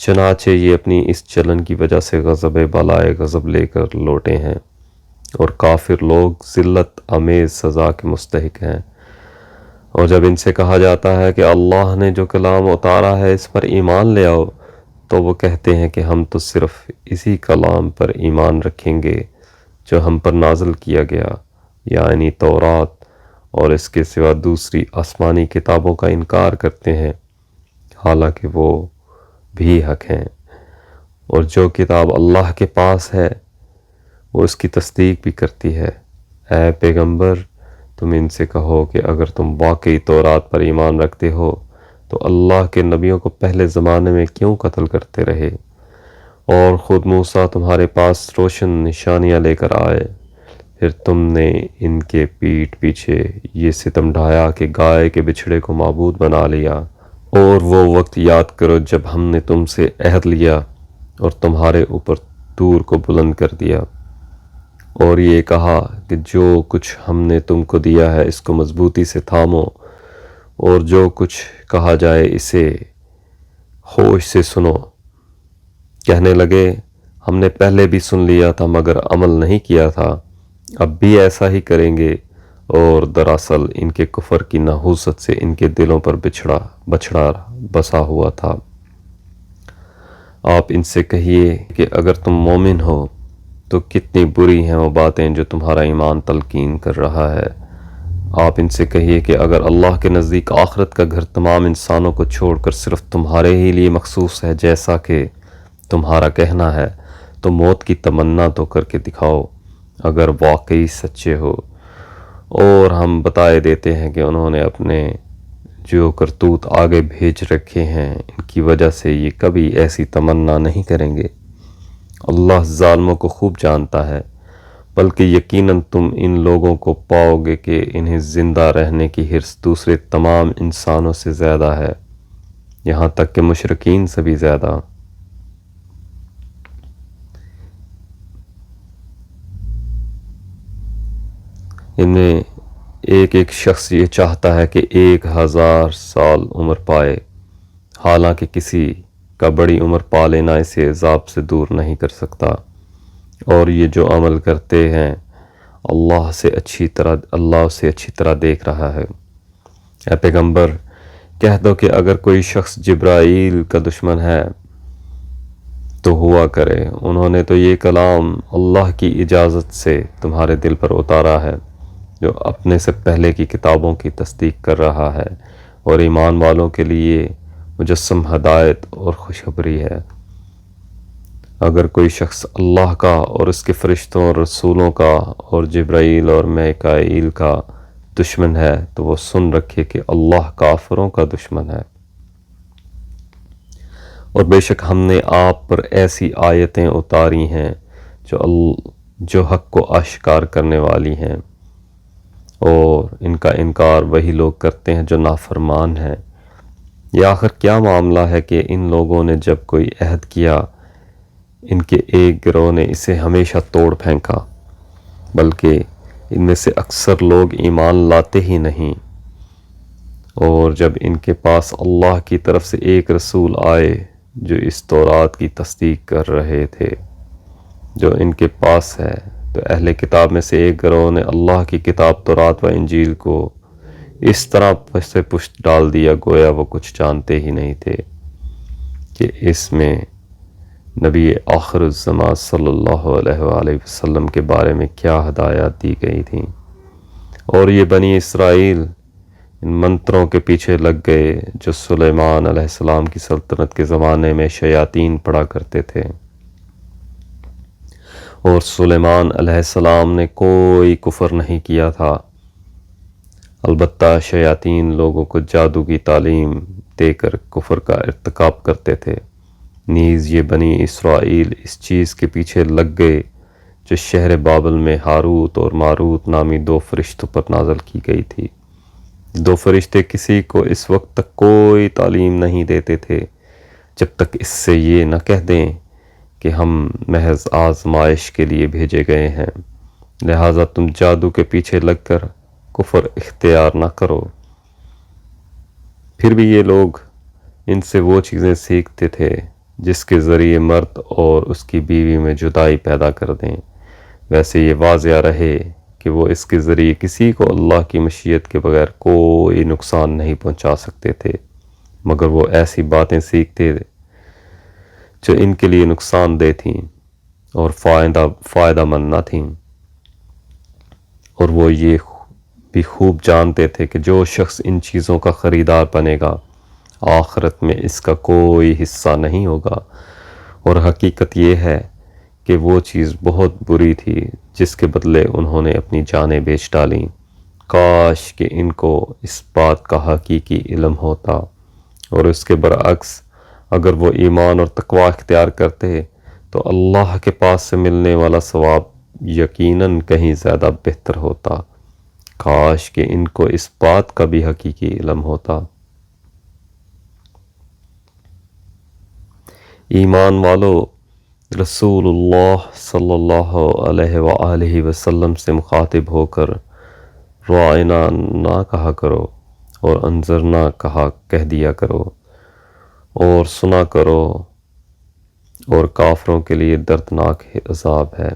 [SPEAKER 1] چنانچہ یہ اپنی اس چلن کی وجہ سے غضب بالائے غضب لے کر لوٹے ہیں، اور کافر لوگ ذلت آمیز سزا کے مستحق ہیں۔ اور جب ان سے کہا جاتا ہے کہ اللہ نے جو کلام اتارا ہے اس پر ایمان لے آؤ، تو وہ کہتے ہیں کہ ہم تو صرف اسی کلام پر ایمان رکھیں گے جو ہم پر نازل کیا گیا، یعنی تورات، اور اس کے سوا دوسری آسمانی کتابوں کا انکار کرتے ہیں، حالانکہ وہ بھی حق ہیں۔ اور جو کتاب اللہ کے پاس ہے وہ اس کی تصدیق بھی کرتی ہے۔ اے پیغمبر، تم ان سے کہو کہ اگر تم واقعی تورات پر ایمان رکھتے ہو تو اللہ کے نبیوں کو پہلے زمانے میں کیوں قتل کرتے رہے، اور خود موسیٰ تمہارے پاس روشن نشانیاں لے کر آئے، پھر تم نے ان کے پیٹھ پیچھے یہ ستم ڈھایا کہ گائے کے بچھڑے کو معبود بنا لیا۔ اور وہ وقت یاد کرو جب ہم نے تم سے عہد لیا اور تمہارے اوپر طور کو بلند کر دیا، اور یہ کہا کہ جو کچھ ہم نے تم کو دیا ہے اس کو مضبوطی سے تھامو، اور جو کچھ کہا جائے اسے ہوش سے سنو۔ کہنے لگے ہم نے پہلے بھی سن لیا تھا مگر عمل نہیں کیا تھا، اب بھی ایسا ہی کریں گے، اور دراصل ان کے کفر کی نحوست سے ان کے دلوں پر بچھڑا بسا ہوا تھا۔ آپ ان سے کہیے کہ اگر تم مومن ہو تو کتنی بری ہیں وہ باتیں جو تمہارا ایمان تلقین کر رہا ہے۔ آپ ان سے کہیے کہ اگر اللہ کے نزدیک آخرت کا گھر تمام انسانوں کو چھوڑ کر صرف تمہارے ہی لیے مخصوص ہے جیسا کہ تمہارا کہنا ہے، تو موت کی تمنا تو کر کے دکھاؤ اگر واقعی سچے ہو۔ اور ہم بتائے دیتے ہیں کہ انہوں نے اپنے جو کرتوت آگے بھیج رکھے ہیں ان کی وجہ سے یہ کبھی ایسی تمنا نہیں کریں گے۔ اللہ ظالموں کو خوب جانتا ہے، بلکہ یقیناً تم ان لوگوں کو پاؤ گے کہ انہیں زندہ رہنے کی حرص دوسرے تمام انسانوں سے زیادہ ہے، یہاں تک کہ مشرکین سے بھی زیادہ۔ ان میں ایک ایک شخص یہ چاہتا ہے کہ 1000 سال عمر پائے، حالانکہ کسی کا بڑی عمر پا لینا اسے عذاب سے دور نہیں کر سکتا، اور یہ جو عمل کرتے ہیں اللہ اسے اچھی طرح دیکھ رہا ہے۔ اے پیغمبر، کہہ دو کہ اگر کوئی شخص جبرائیل کا دشمن ہے تو ہوا کرے، انہوں نے تو یہ کلام اللہ کی اجازت سے تمہارے دل پر اتارا ہے جو اپنے سے پہلے کی کتابوں کی تصدیق کر رہا ہے، اور ایمان والوں کے لیے مجسم ہدایت اور خوشخبری ہے۔ اگر کوئی شخص اللہ کا اور اس کے فرشتوں اور رسولوں کا اور جبرائیل اور میکائیل کا دشمن ہے تو وہ سن رکھے کہ اللہ کافروں کا دشمن ہے، اور بے شک ہم نے آپ پر ایسی آیتیں اتاری ہیں جو حق کو اشکار کرنے والی ہیں، اور ان کا انکار وہی لوگ کرتے ہیں جو نافرمان ہیں۔ یہ آخر کیا معاملہ ہے کہ ان لوگوں نے جب کوئی عہد کیا ان کے ایک گروہ نے اسے ہمیشہ توڑ پھینکا، بلکہ ان میں سے اکثر لوگ ایمان لاتے ہی نہیں، اور جب ان کے پاس اللہ کی طرف سے ایک رسول آئے جو اس تورات کی تصدیق کر رہے تھے جو ان کے پاس ہے۔ تو اہل کتاب میں سے ایک گروہ نے اللہ کی کتاب تورات و انجیل کو اس طرح سے پشت ڈال دیا گویا وہ کچھ جانتے ہی نہیں تھے کہ اس میں نبی آخر الزمان صلی اللہ علیہ وآلہ وسلم کے بارے میں کیا ہدایات دی گئی تھیں، اور یہ بنی اسرائیل ان منتروں کے پیچھے لگ گئے جو سلیمان علیہ السلام کی سلطنت کے زمانے میں شیاطین پڑھا کرتے تھے، اور سلیمان علیہ السلام نے کوئی کفر نہیں کیا تھا، البتہ شیاطین لوگوں کو جادو کی تعلیم دے کر کفر کا ارتکاب کرتے تھے۔ نیز یہ بنی اسرائیل اس چیز کے پیچھے لگ گئے جو شہر بابل میں ہاروت اور ماروت نامی دو فرشتوں پر نازل کی گئی تھی۔ دو فرشتے کسی کو اس وقت تک کوئی تعلیم نہیں دیتے تھے جب تک اس سے یہ نہ کہہ دیں کہ ہم محض آزمائش کے لیے بھیجے گئے ہیں، لہٰذا تم جادو کے پیچھے لگ کر کفر اختیار نہ کرو۔ پھر بھی یہ لوگ ان سے وہ چیزیں سیکھتے تھے جس کے ذریعے مرد اور اس کی بیوی میں جدائی پیدا کر دیں، ویسے یہ واضح رہے کہ وہ اس کے ذریعے کسی کو اللہ کی مشیت کے بغیر کوئی نقصان نہیں پہنچا سکتے تھے، مگر وہ ایسی باتیں سیکھتے جو ان کے لیے نقصان دہ تھیں اور فائدہ مند نہ تھیں، اور وہ یہ بھی خوب جانتے تھے کہ جو شخص ان چیزوں کا خریدار بنے گا آخرت میں اس کا کوئی حصہ نہیں ہوگا، اور حقیقت یہ ہے کہ وہ چیز بہت بری تھی جس کے بدلے انہوں نے اپنی جانیں بیچ ڈالیں۔ کاش کہ ان کو اس بات کا حقیقی علم ہوتا، اور اس کے برعکس اگر وہ ایمان اور تقوی اختیار کرتے تو اللہ کے پاس سے ملنے والا ثواب یقیناً کہیں زیادہ بہتر ہوتا۔ کاش کہ ان کو اس بات کا بھی حقیقی علم ہوتا۔ ایمان والو، رسول اللہ صلی اللہ علیہ وآلہ وسلم سے مخاطب ہو کر رائنا نہ کہا کرو اور انظرنا کہہ دیا کرو، اور سنا کرو، اور کافروں کے لیے دردناک عذاب ہے۔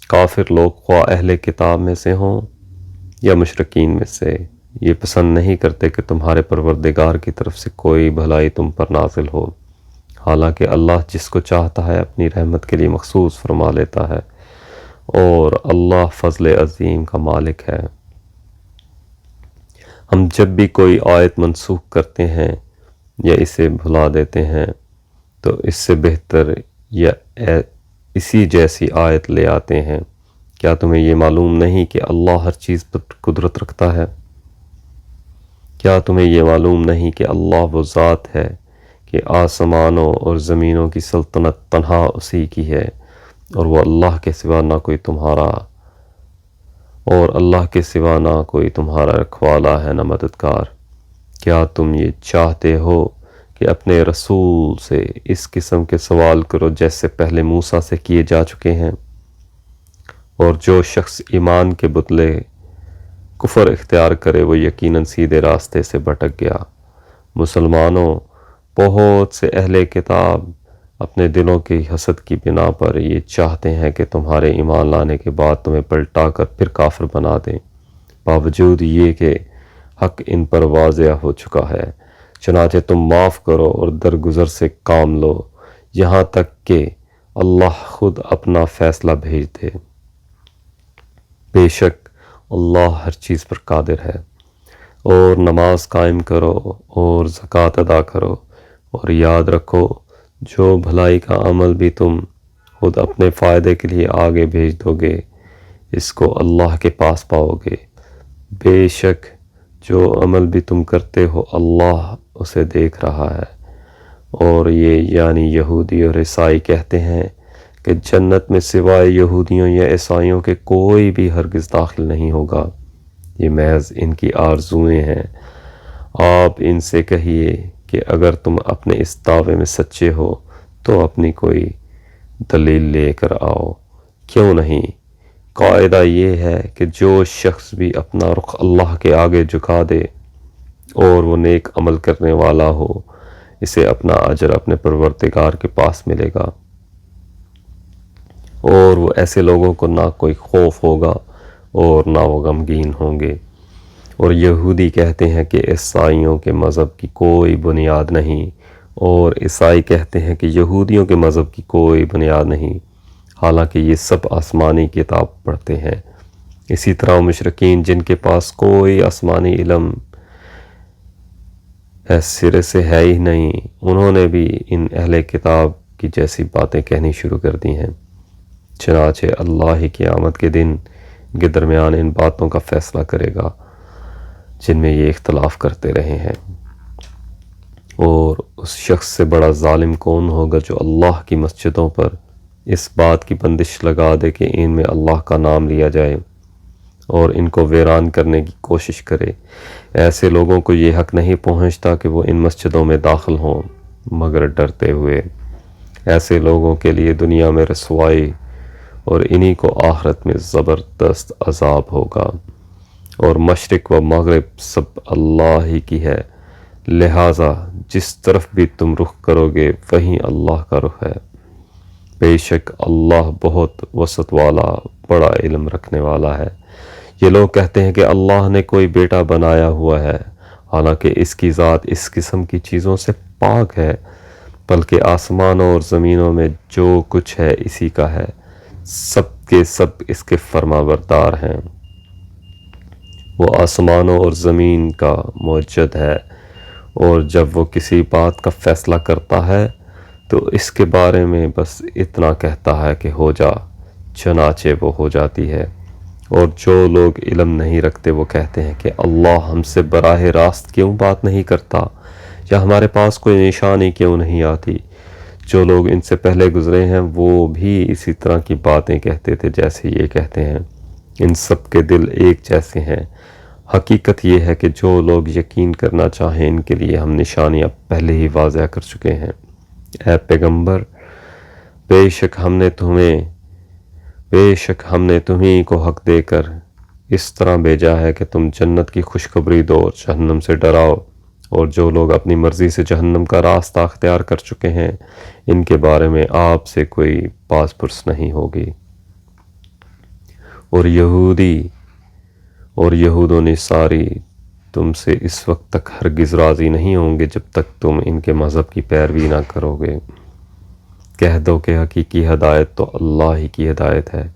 [SPEAKER 1] کافر لوگ خواہ اہل کتاب میں سے ہوں یا مشرکین میں سے، یہ پسند نہیں کرتے کہ تمہارے پروردگار کی طرف سے کوئی بھلائی تم پر نازل ہو، حالانکہ اللہ جس کو چاہتا ہے اپنی رحمت کے لیے مخصوص فرما لیتا ہے، اور اللہ فضل عظیم کا مالک ہے۔ ہم جب بھی کوئی آیت منسوخ کرتے ہیں یا اسے بھلا دیتے ہیں تو اس سے بہتر یا اسی جیسی آیت لے آتے ہیں۔ کیا تمہیں یہ معلوم نہیں کہ اللہ ہر چیز پر قدرت رکھتا ہے؟ کیا تمہیں یہ معلوم نہیں کہ اللہ وہ ذات ہے کہ آسمانوں اور زمینوں کی سلطنت تنہا اسی کی ہے، اور وہ اللہ کے سوا نہ کوئی تمہارا رکھوالا ہے نہ مددگار۔ کیا تم یہ چاہتے ہو کہ اپنے رسول سے اس قسم کے سوال کرو جیسے پہلے موسیٰ سے کیے جا چکے ہیں؟ اور جو شخص ایمان کے بدلے کفر اختیار کرے وہ یقیناً سیدھے راستے سے بھٹک گیا۔ مسلمانوں، بہت سے اہل کتاب اپنے دلوں کی حسد کی بنا پر یہ چاہتے ہیں کہ تمہارے ایمان لانے کے بعد تمہیں پلٹا کر پھر کافر بنا دیں، باوجود یہ کہ حق ان پر واضح ہو چکا ہے۔ چنانچہ تم معاف کرو اور درگزر سے کام لو یہاں تک کہ اللہ خود اپنا فیصلہ بھیج دے۔ بے شک اللہ ہر چیز پر قادر ہے۔ اور نماز قائم کرو اور زکوٰۃ ادا کرو، اور یاد رکھو جو بھلائی کا عمل بھی تم خود اپنے فائدے کے لیے آگے بھیج دو گے اس کو اللہ کے پاس پاؤ گے۔ بے شک جو عمل بھی تم کرتے ہو اللہ اسے دیکھ رہا ہے۔ اور یہ یعنی یہودی اور عیسائی کہتے ہیں کہ جنت میں سوائے یہودیوں یا عیسائیوں کے کوئی بھی ہرگز داخل نہیں ہوگا، یہ محض ان کی آرزوئیں ہیں۔ آپ ان سے کہیے کہ اگر تم اپنے اس دعوے میں سچے ہو تو اپنی کوئی دلیل لے کر آؤ۔ کیوں نہیں؟ قاعدہ یہ ہے کہ جو شخص بھی اپنا رخ اللہ کے آگے جھکا دے اور وہ نیک عمل کرنے والا ہو، اسے اپنا اجر اپنے پروردگار کے پاس ملے گا، اور وہ ایسے لوگوں کو نہ کوئی خوف ہوگا اور نہ وہ غمگین ہوں گے۔ اور یہودی کہتے ہیں کہ عیسائیوں کے مذہب کی کوئی بنیاد نہیں، اور عیسائی کہتے ہیں کہ یہودیوں کے مذہب کی کوئی بنیاد نہیں، حالانکہ یہ سب آسمانی کتاب پڑھتے ہیں۔ اسی طرح مشرکین جن کے پاس کوئی آسمانی علم سرے سے ہے ہی نہیں، انہوں نے بھی ان اہل کتاب کی جیسی باتیں کہنی شروع کر دی ہیں۔ چنانچہ اللہ ہی قیامت کے دن ان کے درمیان ان باتوں کا فیصلہ کرے گا جن میں یہ اختلاف کرتے رہے ہیں۔ اور اس شخص سے بڑا ظالم کون ہوگا جو اللہ کی مسجدوں پر اس بات کی بندش لگا دے کہ ان میں اللہ کا نام لیا جائے اور ان کو ویران کرنے کی کوشش کرے۔ ایسے لوگوں کو یہ حق نہیں پہنچتا کہ وہ ان مسجدوں میں داخل ہوں مگر ڈرتے ہوئے۔ ایسے لوگوں کے لیے دنیا میں رسوائی اور انہی کو آخرت میں زبردست عذاب ہوگا۔ اور مشرق و مغرب سب اللہ ہی کی ہے، لہٰذا جس طرف بھی تم رخ کرو گے وہیں اللہ کا رخ ہے۔ بے شک اللہ بہت وسعت والا بڑا علم رکھنے والا ہے۔ یہ لوگ کہتے ہیں کہ اللہ نے کوئی بیٹا بنایا ہوا ہے، حالانکہ اس کی ذات اس قسم کی چیزوں سے پاک ہے، بلکہ آسمانوں اور زمینوں میں جو کچھ ہے اسی کا ہے، سب کے سب اس کے فرما بردار ہیں۔ وہ آسمانوں اور زمین کا موجد ہے، اور جب وہ کسی بات کا فیصلہ کرتا ہے تو اس کے بارے میں بس اتنا کہتا ہے کہ ہو جا، چنانچہ وہ ہو جاتی ہے۔ اور جو لوگ علم نہیں رکھتے وہ کہتے ہیں کہ اللہ ہم سے براہ راست کیوں بات نہیں کرتا، یا ہمارے پاس کوئی نشانی کیوں نہیں آتی۔ جو لوگ ان سے پہلے گزرے ہیں وہ بھی اسی طرح کی باتیں کہتے تھے جیسے یہ کہتے ہیں۔ ان سب کے دل ایک جیسے ہیں۔ حقیقت یہ ہے کہ جو لوگ یقین کرنا چاہیں ان کے لیے ہم نشانیاں پہلے ہی واضح کر چکے ہیں۔ اے پیغمبر، بے شک ہم نے تمہیں کو حق دے کر اس طرح بھیجا ہے کہ تم جنت کی خوشخبری دو اور جہنم سے ڈراؤ، اور جو لوگ اپنی مرضی سے جہنم کا راستہ اختیار کر چکے ہیں ان کے بارے میں آپ سے کوئی باز پرس نہیں ہوگی۔ اور یہود و نصاری تم سے اس وقت تک ہرگز راضی نہیں ہوں گے جب تک تم ان کے مذہب کی پیروی نہ کرو گے۔ کہہ دو کہ حقیقی ہدایت تو اللہ ہی کی ہدایت ہے،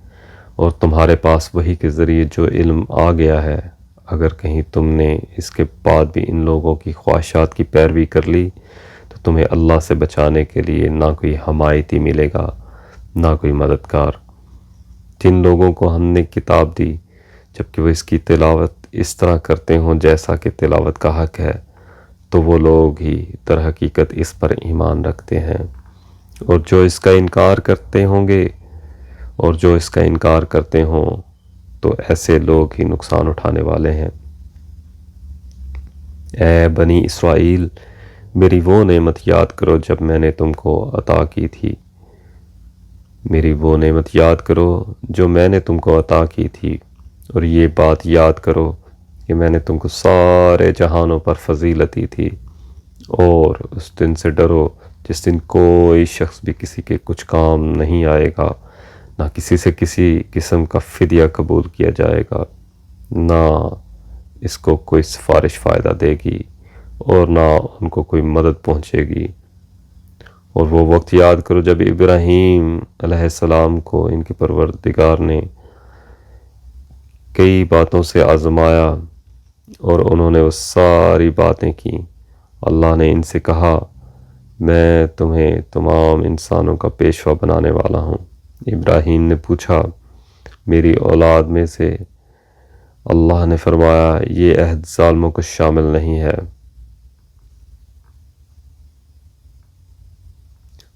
[SPEAKER 1] اور تمہارے پاس وحی کے ذریعے جو علم آ گیا ہے، اگر کہیں تم نے اس کے بعد بھی ان لوگوں کی خواہشات کی پیروی کر لی تو تمہیں اللہ سے بچانے کے لیے نہ کوئی حمایتی ملے گا نہ کوئی مددگار۔ جن لوگوں کو ہم نے کتاب دی جبکہ وہ اس کی تلاوت اس طرح کرتے ہوں جیسا کہ تلاوت کا حق ہے، تو وہ لوگ ہی در حقیقت اس پر ایمان رکھتے ہیں، اور جو اس کا انکار کرتے ہوں تو ایسے لوگ ہی نقصان اٹھانے والے ہیں۔ اے بنی اسرائیل، میری وہ نعمت یاد کرو جب میں نے تم کو عطا کی تھی، اور یہ بات یاد کرو کہ میں نے تم کو سارے جہانوں پر فضیلت دی تھی، اور اس دن سے ڈرو جس دن کوئی شخص بھی کسی کے کچھ کام نہیں آئے گا، نہ کسی سے کسی قسم کا فدیہ قبول کیا جائے گا، نہ اس کو کوئی سفارش فائدہ دے گی اور نہ ان کو کوئی مدد پہنچے گی۔ اور وہ وقت یاد کرو جب ابراہیم علیہ السلام کو ان کے پروردگار نے کئی باتوں سے آزمایا اور انہوں نے وہ ساری باتیں کی۔ اللہ نے ان سے کہا، میں تمہیں تمام انسانوں کا پیشوا بنانے والا ہوں۔ ابراہیم نے پوچھا، میری اولاد میں سے؟ اللہ نے فرمایا، یہ عہد ظالموں کو شامل نہیں ہے۔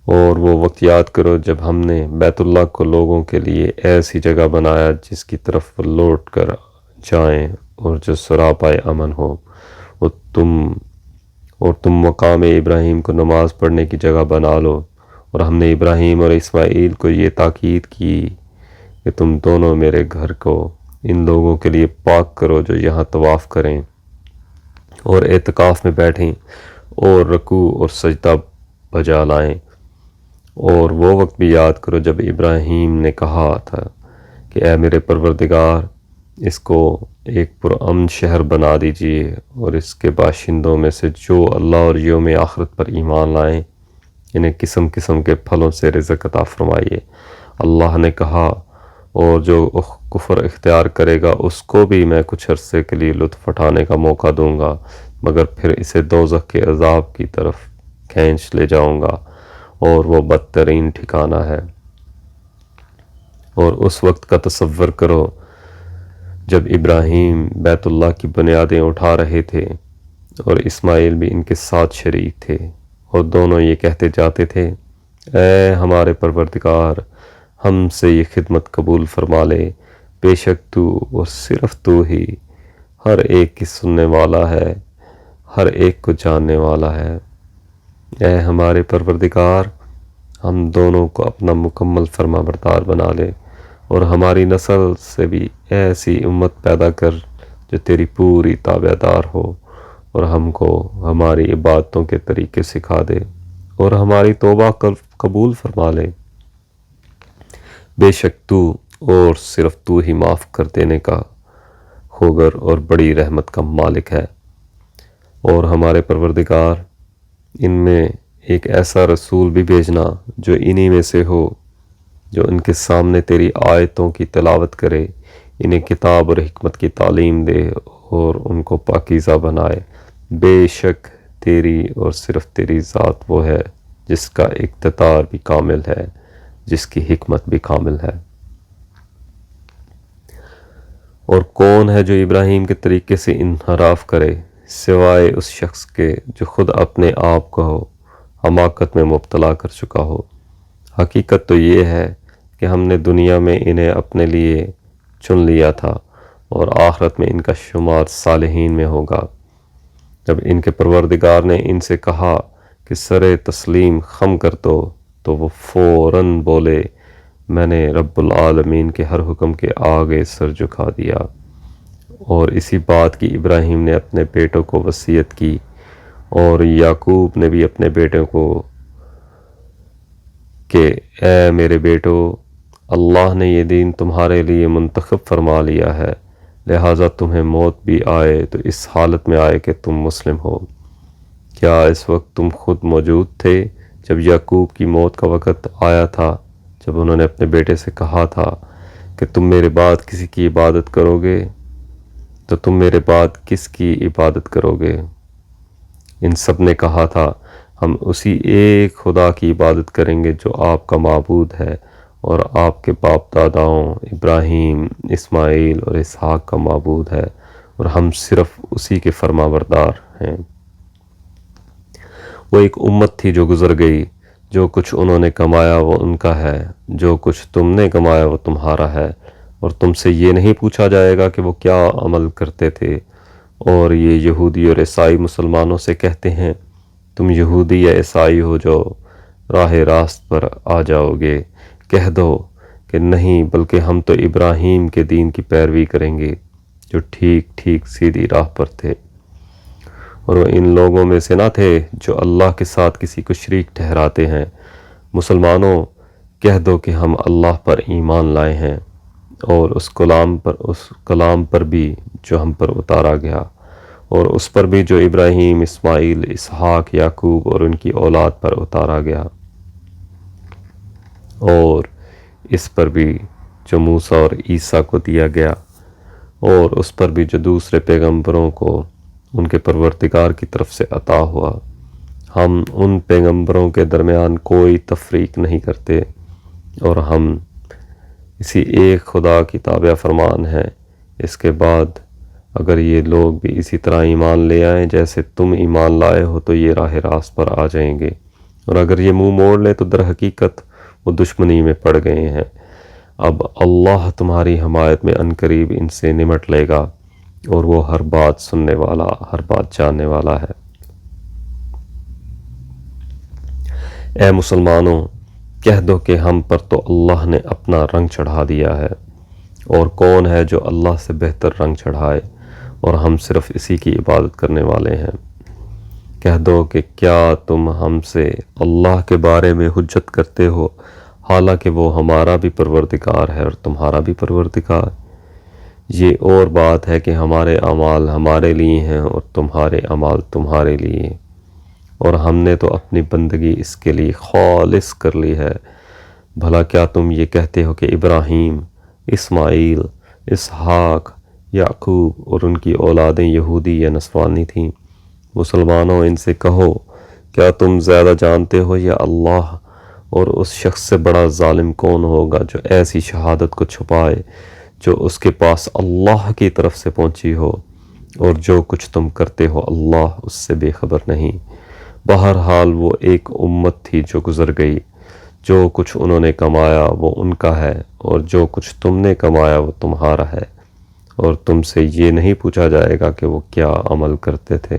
[SPEAKER 1] اور وہ وقت یاد کرو جب ہم نے بیت اللہ کو لوگوں کے لیے ایسی جگہ بنایا جس کی طرف وہ لوٹ کر جائیں اور جو سراپائے امن ہو، اور تم مقام ابراہیم کو نماز پڑھنے کی جگہ بنا لو۔ اور ہم نے ابراہیم اور اسماعیل کو یہ تاکید کی کہ تم دونوں میرے گھر کو ان لوگوں کے لیے پاک کرو جو یہاں طواف کریں اور اعتکاف میں بیٹھیں، اور رکوع اور سجدہ بجا لائیں۔ اور وہ وقت بھی یاد کرو جب ابراہیم نے کہا تھا کہ اے میرے پروردگار، اس کو ایک پرامن شہر بنا دیجئے اور اس کے باشندوں میں سے جو اللہ اور یوم آخرت پر ایمان لائیں انہیں قسم قسم کے پھلوں سے رزق عطا فرمائیے۔ اللہ نے کہا اور جو کفر اختیار کرے گا اس کو بھی میں کچھ عرصے کے لیے لطف اٹھانے کا موقع دوں گا، مگر پھر اسے دوزخ کے عذاب کی طرف کھینچ لے جاؤں گا اور وہ بدترین ٹھکانہ ہے۔ اور اس وقت کا تصور کرو جب ابراہیم بیت اللہ کی بنیادیں اٹھا رہے تھے اور اسماعیل بھی ان کے ساتھ شریک تھے، اور دونوں یہ کہتے جاتے تھے اے ہمارے پروردگار، ہم سے یہ خدمت قبول فرما لے، بے شک تو اور صرف تو ہی ہر ایک کی سننے والا ہے، ہر ایک کو جاننے والا ہے۔ اے ہمارے پروردگار، ہم دونوں کو اپنا مکمل فرما بردار بنا لے اور ہماری نسل سے بھی ایسی امت پیدا کر جو تیری پوری تابع دار ہو اور ہم کو ہماری عبادتوں کے طریقے سکھا دے اور ہماری توبہ قبول فرما لے۔ بے شک تو اور صرف تو ہی معاف کر دینے کا خوگر اور بڑی رحمت کا مالک ہے۔ اور ہمارے پروردگار، ان میں ایک ایسا رسول بھی بھیجنا جو انہی میں سے ہو، جو ان کے سامنے تیری آیتوں کی تلاوت کرے، انہیں کتاب اور حکمت کی تعلیم دے اور ان کو پاکیزہ بنائے۔ بے شک تیری اور صرف تیری ذات وہ ہے جس کا اقتدار بھی کامل ہے، جس کی حکمت بھی کامل ہے۔ اور کون ہے جو ابراہیم کے طریقے سے انحراف کرے سوائے اس شخص کے جو خود اپنے آپ کو حماقت میں مبتلا کر چکا ہو۔ حقیقت تو یہ ہے کہ ہم نے دنیا میں انہیں اپنے لیے چن لیا تھا اور آخرت میں ان کا شمار صالحین میں ہوگا۔ جب ان کے پروردگار نے ان سے کہا کہ سر تسلیم خم کر دو تو وہ فوراً بولے میں نے رب العالمین کے ہر حکم کے آگے سر جھکا دیا۔ اور اسی بات کی ابراہیم نے اپنے بیٹوں کو وصیت کی، اور یعقوب نے بھی اپنے بیٹوں کو کہ اے میرے بیٹو، اللہ نے یہ دین تمہارے لیے منتخب فرما لیا ہے، لہٰذا تمہیں موت بھی آئے تو اس حالت میں آئے کہ تم مسلم ہو۔ کیا اس وقت تم خود موجود تھے جب یعقوب کی موت کا وقت آیا تھا، جب انہوں نے اپنے بیٹے سے کہا تھا کہ تم میرے بعد کسی کی عبادت کرو گے تو تم میرے بعد کس کی عبادت کرو گے؟ ان سب نے کہا تھا ہم اسی ایک خدا کی عبادت کریں گے جو آپ کا معبود ہے اور آپ کے باپ داداؤں ابراہیم، اسماعیل اور اسحاق کا معبود ہے، اور ہم صرف اسی کے فرما بردار ہیں۔ وہ ایک امت تھی جو گزر گئی، جو کچھ انہوں نے کمایا وہ ان کا ہے، جو کچھ تم نے کمایا وہ تمہارا ہے، اور تم سے یہ نہیں پوچھا جائے گا کہ وہ کیا عمل کرتے تھے۔ اور یہ یہودی اور عیسائی مسلمانوں سے کہتے ہیں تم یہودی یا عیسائی ہو جو راہ راست پر آ جاؤ گے، کہہ دو کہ نہیں، بلکہ ہم تو ابراہیم کے دین کی پیروی کریں گے جو ٹھیک ٹھیک سیدھی راہ پر تھے، اور وہ ان لوگوں میں سے نہ تھے جو اللہ کے ساتھ کسی کو شریک ٹھہراتے ہیں۔ مسلمانوں، کہہ دو کہ ہم اللہ پر ایمان لائے ہیں اور اس کلام پر بھی جو ہم پر اتارا گیا، اور اس پر بھی جو ابراہیم، اسماعیل، اسحاق، یعقوب اور ان کی اولاد پر اتارا گیا، اور اس پر بھی جو موسیٰ اور عیسیٰ کو دیا گیا، اور اس پر بھی جو دوسرے پیغمبروں کو ان کے پروردگار کی طرف سے عطا ہوا۔ ہم ان پیغمبروں کے درمیان کوئی تفریق نہیں کرتے، اور ہم اسی ایک خدا کی تابع فرمان ہیں۔ اس کے بعد اگر یہ لوگ بھی اسی طرح ایمان لے آئیں جیسے تم ایمان لائے ہو تو یہ راہ راست پر آ جائیں گے، اور اگر یہ منہ موڑ لیں تو در حقیقت وہ دشمنی میں پڑ گئے ہیں۔ اب اللہ تمہاری حمایت میں عنقریب ان سے نمٹ لے گا، اور وہ ہر بات سننے والا، ہر بات جاننے والا ہے۔ اے مسلمانوں، کہہ دو کہ ہم پر تو اللہ نے اپنا رنگ چڑھا دیا ہے، اور کون ہے جو اللہ سے بہتر رنگ چڑھائے، اور ہم صرف اسی کی عبادت کرنے والے ہیں۔ کہہ دو کہ کیا تم ہم سے اللہ کے بارے میں حجت کرتے ہو، حالانکہ وہ ہمارا بھی پروردگار ہے اور تمہارا بھی پروردگار۔ یہ اور بات ہے کہ ہمارے اعمال ہمارے لیے ہیں اور تمہارے اعمال تمہارے لیے، اور ہم نے تو اپنی بندگی اس کے لیے خالص کر لی ہے۔ بھلا کیا تم یہ کہتے ہو کہ ابراہیم، اسماعیل، اسحاق، یعقوب اور ان کی اولادیں یہودی یا نصرانی تھیں؟ مسلمانوں، ان سے کہو، کیا تم زیادہ جانتے ہو یا اللہ؟ اور اس شخص سے بڑا ظالم کون ہوگا جو ایسی شہادت کو چھپائے جو اس کے پاس اللہ کی طرف سے پہنچی ہو، اور جو کچھ تم کرتے ہو اللہ اس سے بے خبر نہیں۔ بہرحال وہ ایک امت تھی جو گزر گئی، جو کچھ انہوں نے کمایا وہ ان کا ہے، اور جو کچھ تم نے کمایا وہ تمہارا ہے، اور تم سے یہ نہیں پوچھا جائے گا کہ وہ کیا عمل کرتے تھے۔